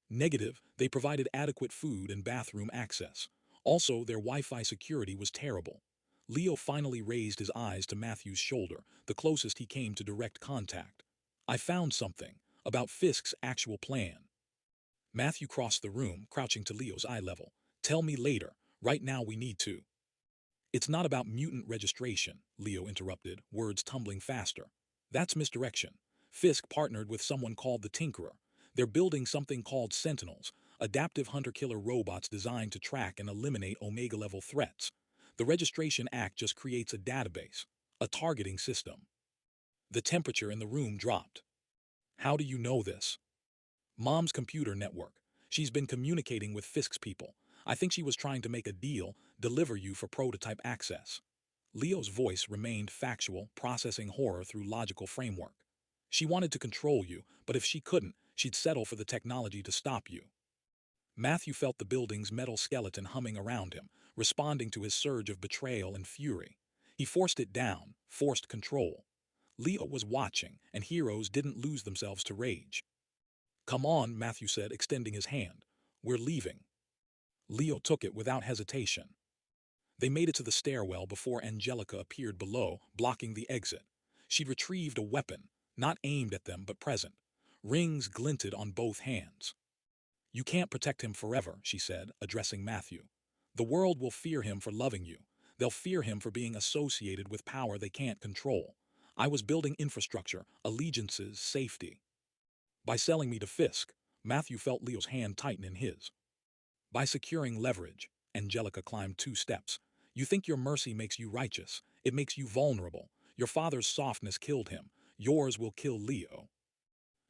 A: Negative, they provided adequate food and bathroom access. Also, their Wi-Fi security was terrible. Leo finally raised his eyes to Matthew's shoulder, the closest he came to direct contact. I found something about Fisk's actual plan. Matthew crossed the room, crouching to Leo's eye level. Tell me later. Right now we need to. It's not about mutant registration, Leo interrupted, words tumbling faster. That's misdirection. Fisk partnered with someone called the Tinkerer. They're building something called Sentinels, adaptive hunter-killer robots designed to track and eliminate Omega-level threats. The Registration Act just creates a database, a targeting system. The temperature in the room dropped. How do you know this? Mom's computer network. She's been communicating with Fisk's people. I think she was trying to make a deal, deliver you for prototype access. Leo's voice remained factual, processing horror through logical framework. She wanted to control you, but if she couldn't, she'd settle for the technology to stop you. Matthew felt the building's metal skeleton humming around him, responding to his surge of betrayal and fury. He forced it down, forced control. Leo was watching, and heroes didn't lose themselves to rage. Come on, Matthew said, extending his hand. We're leaving. Leo took it without hesitation. They made it to the stairwell before Angelica appeared below, blocking the exit. She'd retrieved a weapon, not aimed at them but present. Rings glinted on both hands. You can't protect him forever, she said, addressing Matthew. The world will fear him for loving you. They'll fear him for being associated with power they can't control. I was building infrastructure, allegiances, safety. By selling me to Fisk, Matthew felt Leo's hand tighten in his. By securing leverage, Angelica climbed 2 steps. You think your mercy makes you righteous. It makes you vulnerable. Your father's softness killed him. Yours will kill Leo.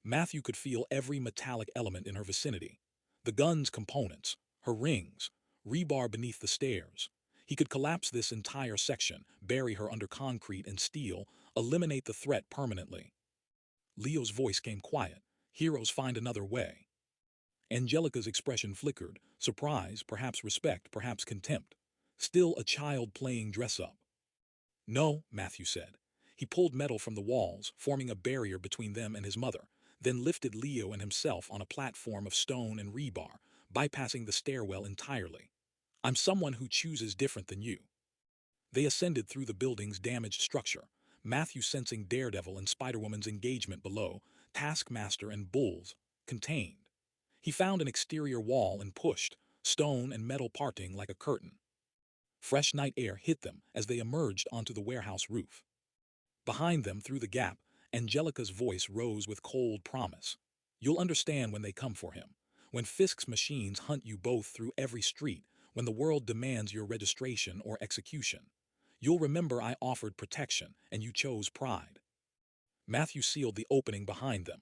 A: Matthew could feel every metallic element in her vicinity. The gun's components, her rings, rebar beneath the stairs. He could collapse this entire section, bury her under concrete and steel, eliminate the threat permanently. Leo's voice came quiet. Heroes find another way. Angelica's expression flickered, surprise, perhaps respect, perhaps contempt. Still a child playing dress-up. No, Matthew said. He pulled metal from the walls, forming a barrier between them and his mother, then lifted Leo and himself on a platform of stone and rebar, bypassing the stairwell entirely. I'm someone who chooses different than you. They ascended through the building's damaged structure, Matthew sensing Daredevil and Spider-Woman's engagement below, Taskmaster and Bulls, contained. He found an exterior wall and pushed, stone and metal parting like a curtain. Fresh night air hit them as they emerged onto the warehouse roof. Behind them, through the gap, Angelica's voice rose with cold promise. You'll understand when they come for him. When Fisk's machines hunt you both through every street, when the world demands your registration or execution. You'll remember I offered protection, and you chose pride. Matthew sealed the opening behind them.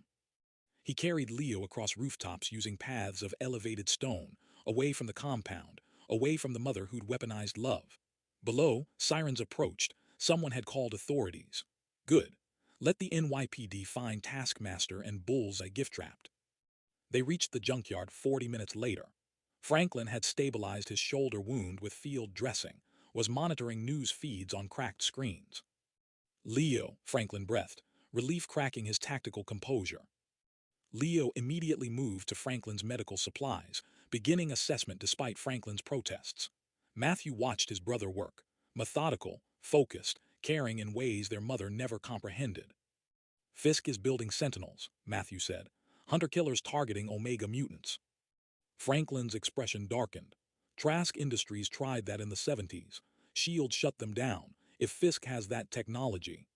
A: He carried Leo across rooftops using paths of elevated stone, away from the compound, away from the mother who'd weaponized love. Below, sirens approached. Someone had called authorities. Good. Let the NYPD find Taskmaster and Bullseye gift-trapped. They reached the junkyard 40 minutes later. Franklin had stabilized his shoulder wound with field dressing, was monitoring news feeds on cracked screens. Leo, Franklin breathed, relief cracking his tactical composure. Leo immediately moved to Franklin's medical supplies, beginning assessment despite Franklin's protests. Matthew watched his brother work, methodical, focused, caring in ways their mother never comprehended. Fisk is building sentinels, Matthew said. Hunter-killers targeting Omega mutants. Franklin's expression darkened. Trask Industries tried that in the 70s. SHIELD shut them down. If Fisk has that technology,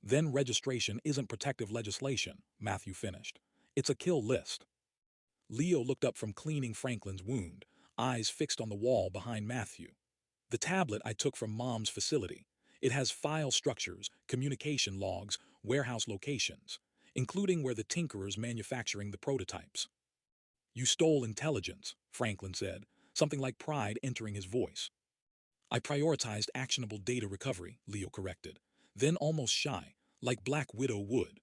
A: then registration isn't protective legislation, Matthew finished. It's a kill list. Leo looked up from cleaning Franklin's wound, eyes fixed on the wall behind Matthew. The tablet I took from Mom's facility. It has file structures, communication logs, warehouse locations, including where the tinkerer's manufacturing the prototypes. You stole intelligence, Franklin said, something like pride entering his voice. I prioritized actionable data recovery, Leo corrected, then almost shy, like Black Widow would.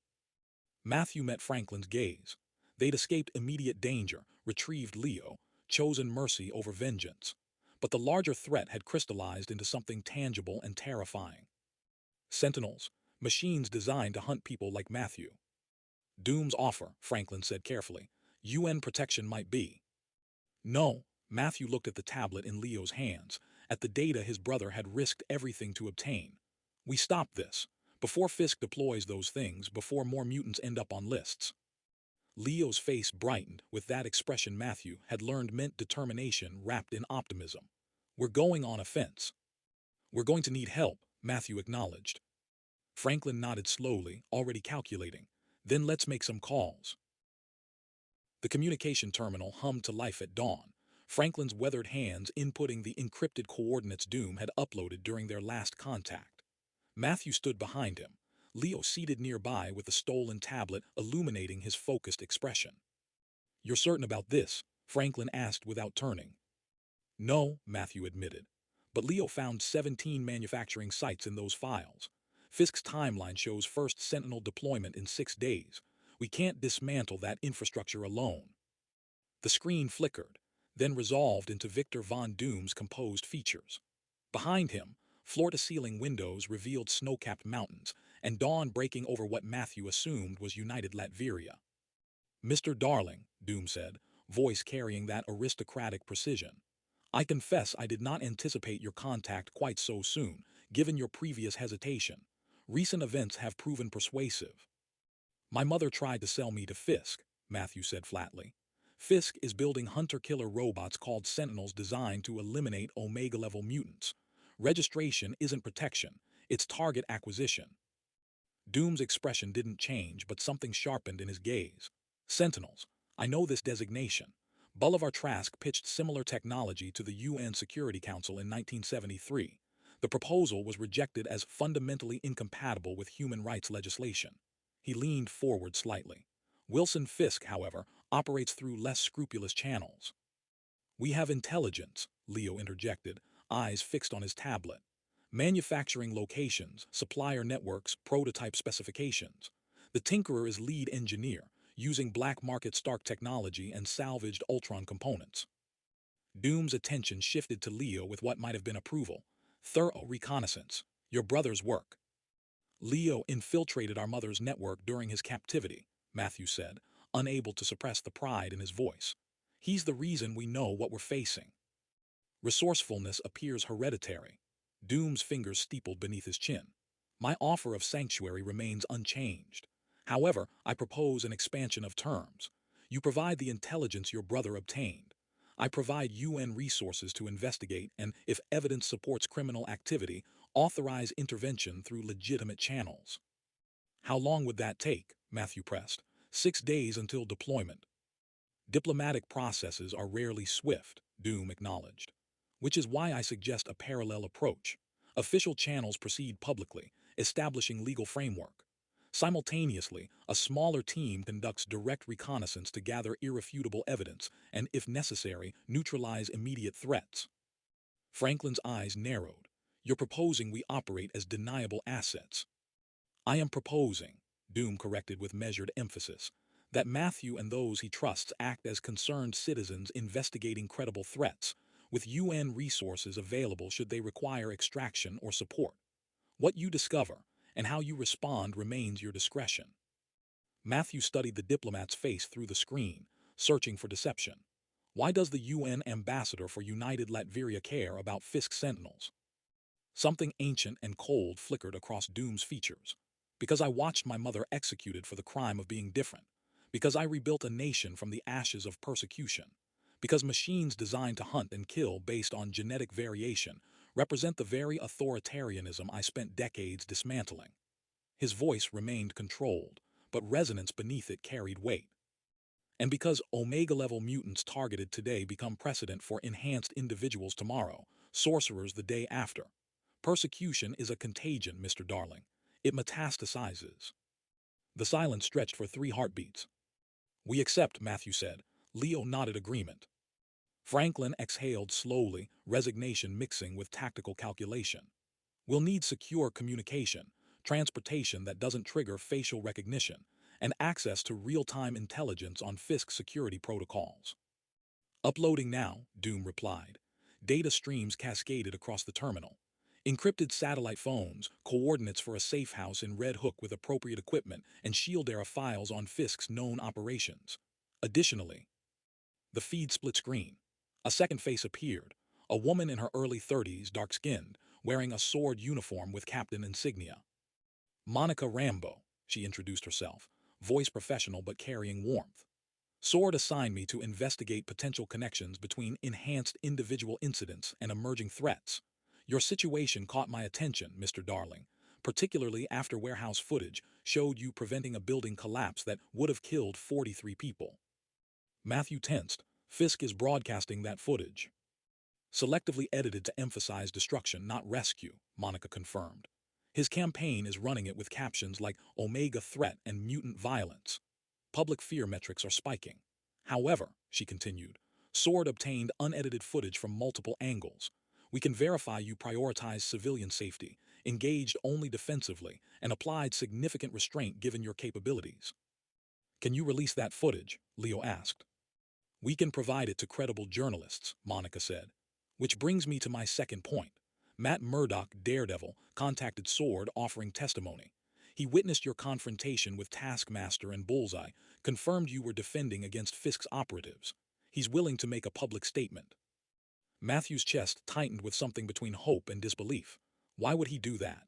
A: Matthew met Franklin's gaze. They'd escaped immediate danger, retrieved Leo, chosen mercy over vengeance. But the larger threat had crystallized into something tangible and terrifying. Sentinels, machines designed to hunt people like Matthew. Doom's offer, Franklin said carefully. UN protection might be. No, Matthew looked at the tablet in Leo's hands, at the data his brother had risked everything to obtain. We stop this, before Fisk deploys those things, before more mutants end up on lists. Leo's face brightened with that expression Matthew had learned meant determination wrapped in optimism. We're going on offense. We're going to need help, Matthew acknowledged. Franklin nodded slowly, already calculating. Then let's make some calls. The communication terminal hummed to life at dawn, Franklin's weathered hands inputting the encrypted coordinates Doom had uploaded during their last contact. Matthew stood behind him, Leo seated nearby with the stolen tablet illuminating his focused expression. You're certain about this? Franklin asked without turning. No, Matthew admitted. But Leo found 17 manufacturing sites in those files. Fisk's timeline shows first Sentinel deployment in 6 days. We can't dismantle that infrastructure alone. The screen flickered, then resolved into Victor Von Doom's composed features. Behind him, floor-to-ceiling windows revealed snow-capped mountains, and dawn breaking over what Matthew assumed was United Latveria. Mr. Darling, Doom said, voice carrying that aristocratic precision. I confess I did not anticipate your contact quite so soon, given your previous hesitation. Recent events have proven persuasive. My mother tried to sell me to Fisk, Matthew said flatly. Fisk is building hunter-killer robots called Sentinels designed to eliminate Omega-level mutants. Registration isn't protection, it's target acquisition. Doom's expression didn't change, but something sharpened in his gaze. Sentinels, I know this designation. Bolivar Trask pitched similar technology to the UN Security Council in 1973. The proposal was rejected as fundamentally incompatible with human rights legislation. He leaned forward slightly. Wilson Fisk, however, operates through less scrupulous channels. We have intelligence, Leo interjected, eyes fixed on his tablet. Manufacturing locations, supplier networks, prototype specifications. The Tinkerer is lead engineer, using black market Stark technology and salvaged Ultron components. Doom's attention shifted to Leo with what might have been approval. Thorough reconnaissance. Your brother's work. Leo infiltrated our mother's network during his captivity, Matthew said, unable to suppress the pride in his voice. He's the reason we know what we're facing. Resourcefulness appears hereditary. Doom's fingers steepled beneath his chin. My offer of sanctuary remains unchanged. However, I propose an expansion of terms. You provide the intelligence your brother obtained. I provide UN resources to investigate and, if evidence supports criminal activity, authorize intervention through legitimate channels. How long would that take? Matthew pressed. 6 days until deployment. Diplomatic processes are rarely swift, Doom acknowledged. Which is why I suggest a parallel approach. Official channels proceed publicly, establishing legal framework. Simultaneously, a smaller team conducts direct reconnaissance to gather irrefutable evidence and, if necessary, neutralize immediate threats. Franklin's eyes narrowed. You're proposing we operate as deniable assets. I am proposing, Doom corrected with measured emphasis, that Matthew and those he trusts act as concerned citizens investigating credible threats, with UN resources available should they require extraction or support. What you discover and how you respond remains your discretion. Matthew studied the diplomat's face through the screen, searching for deception. Why does the UN ambassador for United Latveria care about Fisk Sentinels? Something ancient and cold flickered across Doom's features. Because I watched my mother executed for the crime of being different. Because I rebuilt a nation from the ashes of persecution. Because machines designed to hunt and kill based on genetic variation represent the very authoritarianism I spent decades dismantling. His voice remained controlled, but resonance beneath it carried weight. And because Omega-level mutants targeted today become precedent for enhanced individuals tomorrow, sorcerers the day after. Persecution is a contagion, Mr. Darling. It metastasizes. The silence stretched for 3 heartbeats. We accept, Matthew said. Leo nodded agreement. Franklin exhaled slowly, resignation mixing with tactical calculation. We'll need secure communication, transportation that doesn't trigger facial recognition, and access to real-time intelligence on Fisk security protocols. Uploading now, Doom replied. Data streams cascaded across the terminal. Encrypted satellite phones, coordinates for a safe house in Red Hook with appropriate equipment, and Shield-era files on Fisk's known operations. Additionally, the feed split screen. A second face appeared, a woman in her early 30s, dark-skinned, wearing a sword uniform with captain insignia. Monica Rambo, she introduced herself, voice professional but carrying warmth. Sword assigned me to investigate potential connections between enhanced individual incidents and emerging threats. Your situation caught my attention, Mr. Darling, particularly after warehouse footage showed you preventing a building collapse that would have killed 43 people. Matthew tensed. Fisk is broadcasting that footage. Selectively edited to emphasize destruction, not rescue, Monica confirmed. His campaign is running it with captions like Omega threat and mutant violence. Public fear metrics are spiking. However, she continued, Sword obtained unedited footage from multiple angles. We can verify you prioritized civilian safety, engaged only defensively, and applied significant restraint given your capabilities. Can you release that footage? Leo asked. We can provide it to credible journalists, Monica said. Which brings me to my second point. Matt Murdock, Daredevil, contacted Sword offering testimony. He witnessed your confrontation with Taskmaster and Bullseye, confirmed you were defending against Fisk's operatives. He's willing to make a public statement. Matthew's chest tightened with something between hope and disbelief. Why would he do that?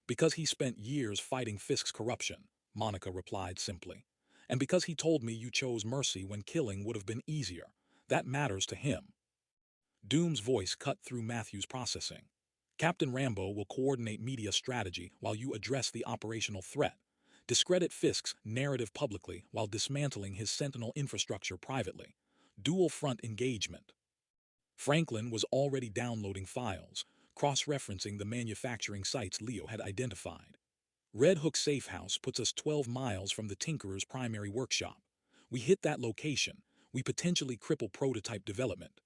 A: Because he spent years fighting Fisk's corruption, Monica replied simply. And because he told me you chose mercy when killing would have been easier. That matters to him. Doom's voice cut through Matthew's processing. Captain Rambo will coordinate media strategy while you address the operational threat. Discredit Fisk's narrative publicly while dismantling his Sentinel infrastructure privately. Dual-front engagement. Franklin was already downloading files, cross-referencing the manufacturing sites Leo had identified. Red Hook Safe House puts us 12 miles from the Tinkerer's primary workshop. We hit that location, we potentially cripple prototype development.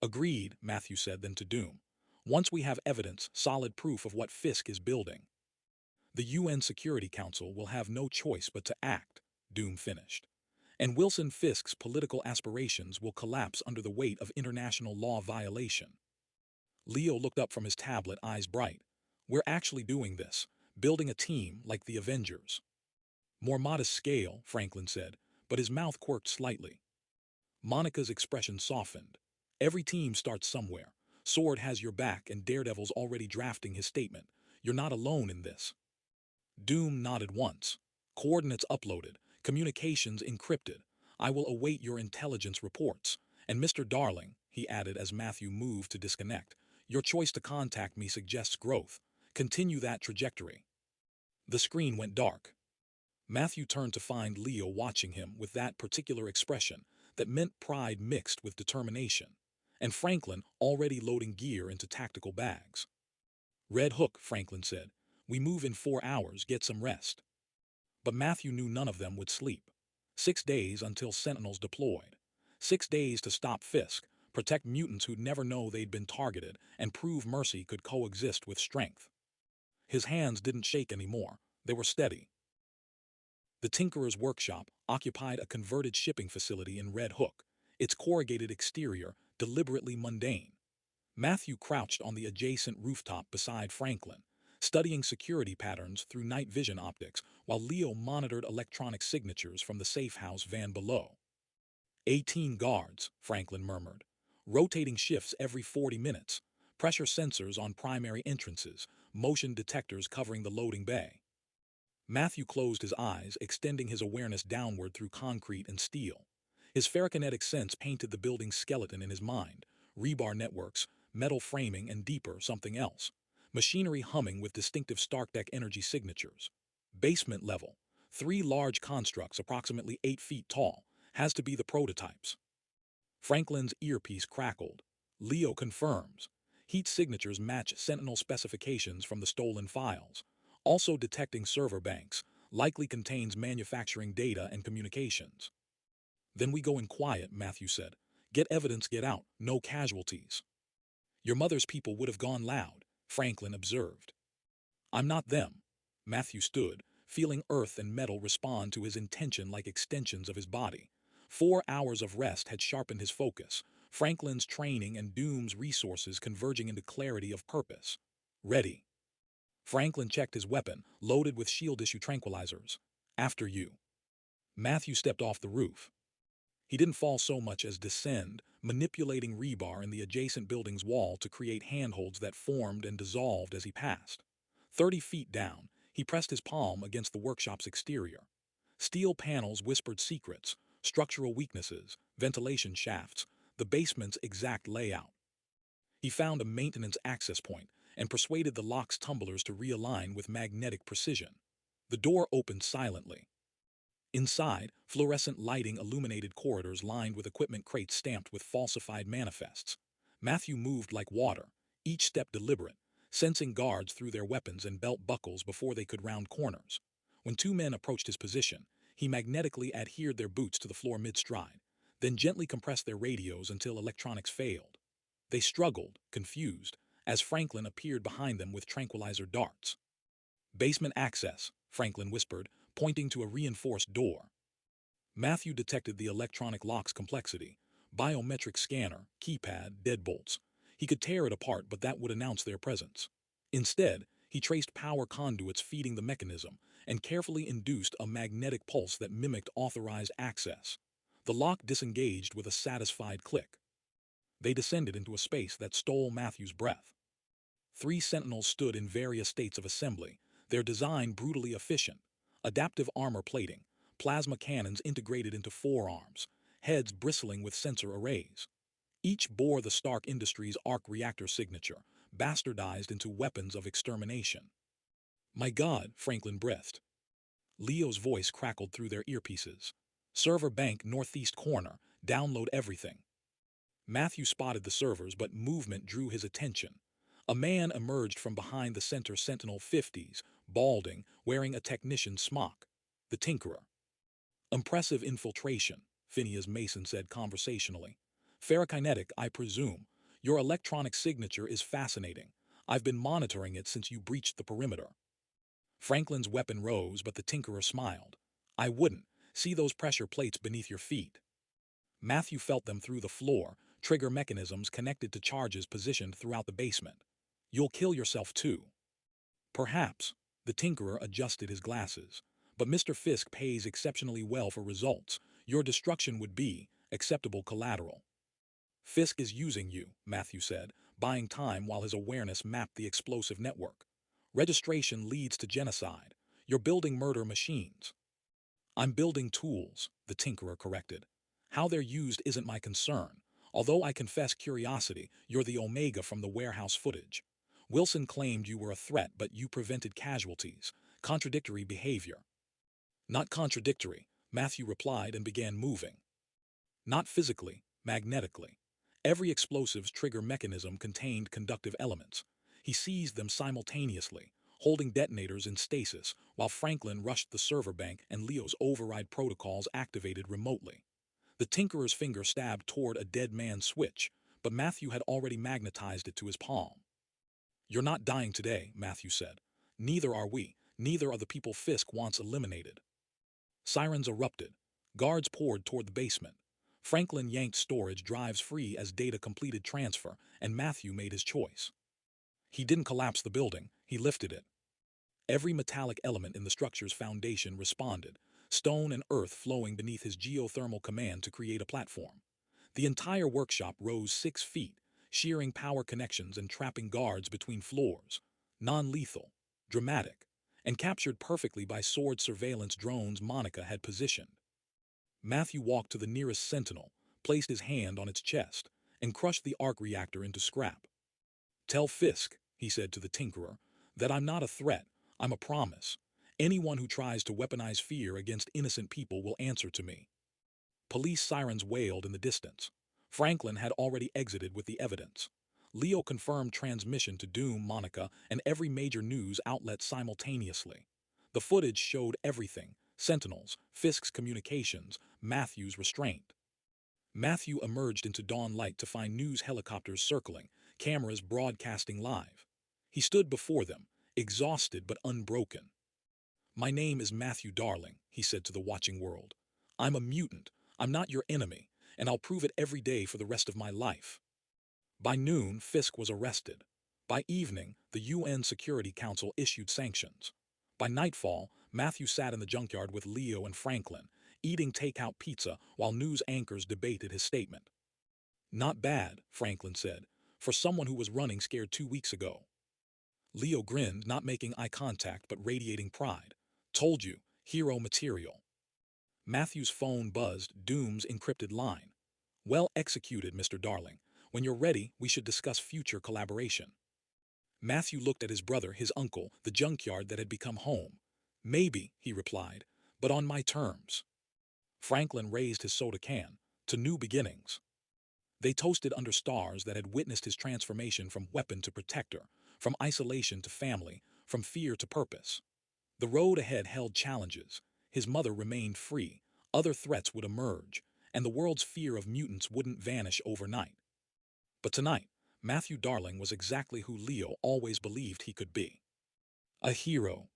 A: Agreed, Matthew said then to Doom. Once we have evidence, solid proof of what Fisk is building. The UN Security Council will have no choice but to act, Doom finished. And Wilson Fisk's political aspirations will collapse under the weight of international law violation. Leo looked up from his tablet, eyes bright. We're actually doing this, building a team like the Avengers. More modest scale, Franklin said, but his mouth quirked slightly. Monica's expression softened. Every team starts somewhere. Sword has your back and Daredevil's already drafting his statement. You're not alone in this. Doom nodded once. Coordinates uploaded. Communications encrypted. I will await your intelligence reports. And Mr. Darling, he added as Matthew moved to disconnect, your choice to contact me suggests growth. Continue that trajectory. The screen went dark. Matthew turned to find Leo watching him with that particular expression that meant pride mixed with determination, and Franklin already loading gear into tactical bags. Red Hook, Franklin said. We move in 4 hours, get some rest. But Matthew knew none of them would sleep. 6 days until Sentinels deployed. 6 days to stop Fisk, protect mutants who'd never know they'd been targeted, and prove mercy could coexist with strength. His hands didn't shake anymore. They were steady. The Tinkerer's workshop occupied a converted shipping facility in Red Hook, its corrugated exterior deliberately mundane. Matthew crouched on the adjacent rooftop beside Franklin, studying security patterns through night vision optics while Leo monitored electronic signatures from the safe house van below. 18 guards, Franklin murmured, rotating shifts every 40 minutes, pressure sensors on primary entrances, motion detectors covering the loading bay. Matthew closed his eyes, extending his awareness downward through concrete and steel. His ferrokinetic sense painted the building's skeleton in his mind: rebar networks, metal framing, and deeper something else. Machinery humming with distinctive Starkdeck energy signatures. Basement level. 3 large constructs approximately 8 feet tall. Has to be the prototypes. Franklin's earpiece crackled. Leo confirms. Heat signatures match Sentinel specifications from the stolen files. Also detecting server banks. Likely contains manufacturing data and communications. Then we go in quiet, Matthew said. Get evidence, get out, no casualties. Your mother's people would have gone loud, Franklin observed. I'm not them. Matthew stood, feeling earth and metal respond to his intention like extensions of his body. 4 hours of rest had sharpened his focus, Franklin's training and Doom's resources converging into clarity of purpose. Ready. Franklin checked his weapon, loaded with shield issue tranquilizers. After you. Matthew stepped off the roof. He didn't fall so much as descend, manipulating rebar in the adjacent building's wall to create handholds that formed and dissolved as he passed. 30 feet down, he pressed his palm against the workshop's exterior. Steel panels whispered secrets, structural weaknesses, ventilation shafts, the basement's exact layout. He found a maintenance access point and persuaded the lock's tumblers to realign with magnetic precision. The door opened silently. Inside, fluorescent lighting illuminated corridors lined with equipment crates stamped with falsified manifests. Matthew moved like water, each step deliberate, sensing guards through their weapons and belt buckles before they could round corners. When 2 men approached his position, he magnetically adhered their boots to the floor mid-stride, then gently compressed their radios until electronics failed. They struggled, confused, as Franklin appeared behind them with tranquilizer darts. Basement access, Franklin whispered, pointing to a reinforced door. Matthew detected the electronic lock's complexity. Biometric scanner, keypad, deadbolts. He could tear it apart, but that would announce their presence. Instead, he traced power conduits feeding the mechanism and carefully induced a magnetic pulse that mimicked authorized access. The lock disengaged with a satisfied click. They descended into a space that stole Matthew's breath. 3 Sentinels stood in various states of assembly, their design brutally efficient. Adaptive armor plating, plasma cannons integrated into forearms, heads bristling with sensor arrays. Each bore the Stark Industries arc reactor signature, bastardized into weapons of extermination. My God, Franklin breathed. Leo's voice crackled through their earpieces. Server bank northeast corner, download everything. Matthew spotted the servers, but movement drew his attention. A man emerged from behind the center Sentinel 50s, balding, wearing a technician's smock. The Tinkerer. Impressive infiltration, Phineas Mason said conversationally. Ferrokinetic, I presume. Your electronic signature is fascinating. I've been monitoring it since you breached the perimeter. Franklin's weapon rose, but the Tinkerer smiled. I wouldn't. See those pressure plates beneath your feet. Matthew felt them through the floor, trigger mechanisms connected to charges positioned throughout the basement. You'll kill yourself too. Perhaps. The Tinkerer adjusted his glasses. But Mr. Fisk pays exceptionally well for results. Your destruction would be acceptable collateral. Fisk is using you, Matthew said, buying time while his awareness mapped the explosive network. Registration leads to genocide. You're building murder machines. I'm building tools, the Tinkerer corrected. How they're used isn't my concern. Although I confess curiosity, you're the Omega from the warehouse footage. Wilson claimed you were a threat, but you prevented casualties. Contradictory behavior. Not contradictory, Matthew replied and began moving. Not physically, magnetically. Every explosive's trigger mechanism contained conductive elements. He seized them simultaneously, holding detonators in stasis, while Franklin rushed the server bank and Leo's override protocols activated remotely. The Tinkerer's finger stabbed toward a dead man's switch, but Matthew had already magnetized it to his palm. "You're not dying today," Matthew said. "Neither are we. Neither are the people Fisk wants eliminated." Sirens erupted. Guards poured toward the basement. Franklin yanked storage drives free as data completed transfer, and Matthew made his choice. He didn't collapse the building, he lifted it. Every metallic element in the structure's foundation responded, stone and earth flowing beneath his geothermal command to create a platform. The entire workshop rose 6 feet, shearing power connections and trapping guards between floors. Non-lethal, dramatic, and captured perfectly by sword surveillance drones Monica had positioned. Matthew walked to the nearest sentinel, placed his hand on its chest, and crushed the arc reactor into scrap. "Tell Fisk," he said to the Tinkerer, "that I'm not a threat, I'm a promise. Anyone who tries to weaponize fear against innocent people will answer to me." Police sirens wailed in the distance. Franklin had already exited with the evidence. Leo confirmed transmission to Doom, Monica, and every major news outlet simultaneously. The footage showed everything: Sentinels, Fisk's communications, Matthew's restraint. Matthew emerged into dawn light to find news helicopters circling, cameras broadcasting live. He stood before them, exhausted but unbroken. "My name is Matthew Darling," he said to the watching world. "I'm a mutant, I'm not your enemy, and I'll prove it every day for the rest of my life." By noon, Fisk was arrested. By evening, the UN Security Council issued sanctions. By nightfall, Matthew sat in the junkyard with Leo and Franklin, eating takeout pizza while news anchors debated his statement. "Not bad," Franklin said, "for someone who was running scared 2 weeks ago." Leo grinned, not making eye contact but radiating pride. "Told you, hero material." Matthew's phone buzzed, Doom's encrypted line. "Well executed, Mr. Darling. When you're ready, we should discuss future collaboration." Matthew looked at his brother, his uncle, the junkyard that had become home. "Maybe," he replied, "but on my terms." Franklin raised his soda can. "To new beginnings." They toasted under stars that had witnessed his transformation from weapon to protector, from isolation to family, from fear to purpose. The road ahead held challenges. His mother remained free, other threats would emerge, and the world's fear of mutants wouldn't vanish overnight. But tonight, Matthew Darling was exactly who Leo always believed he could be. A hero,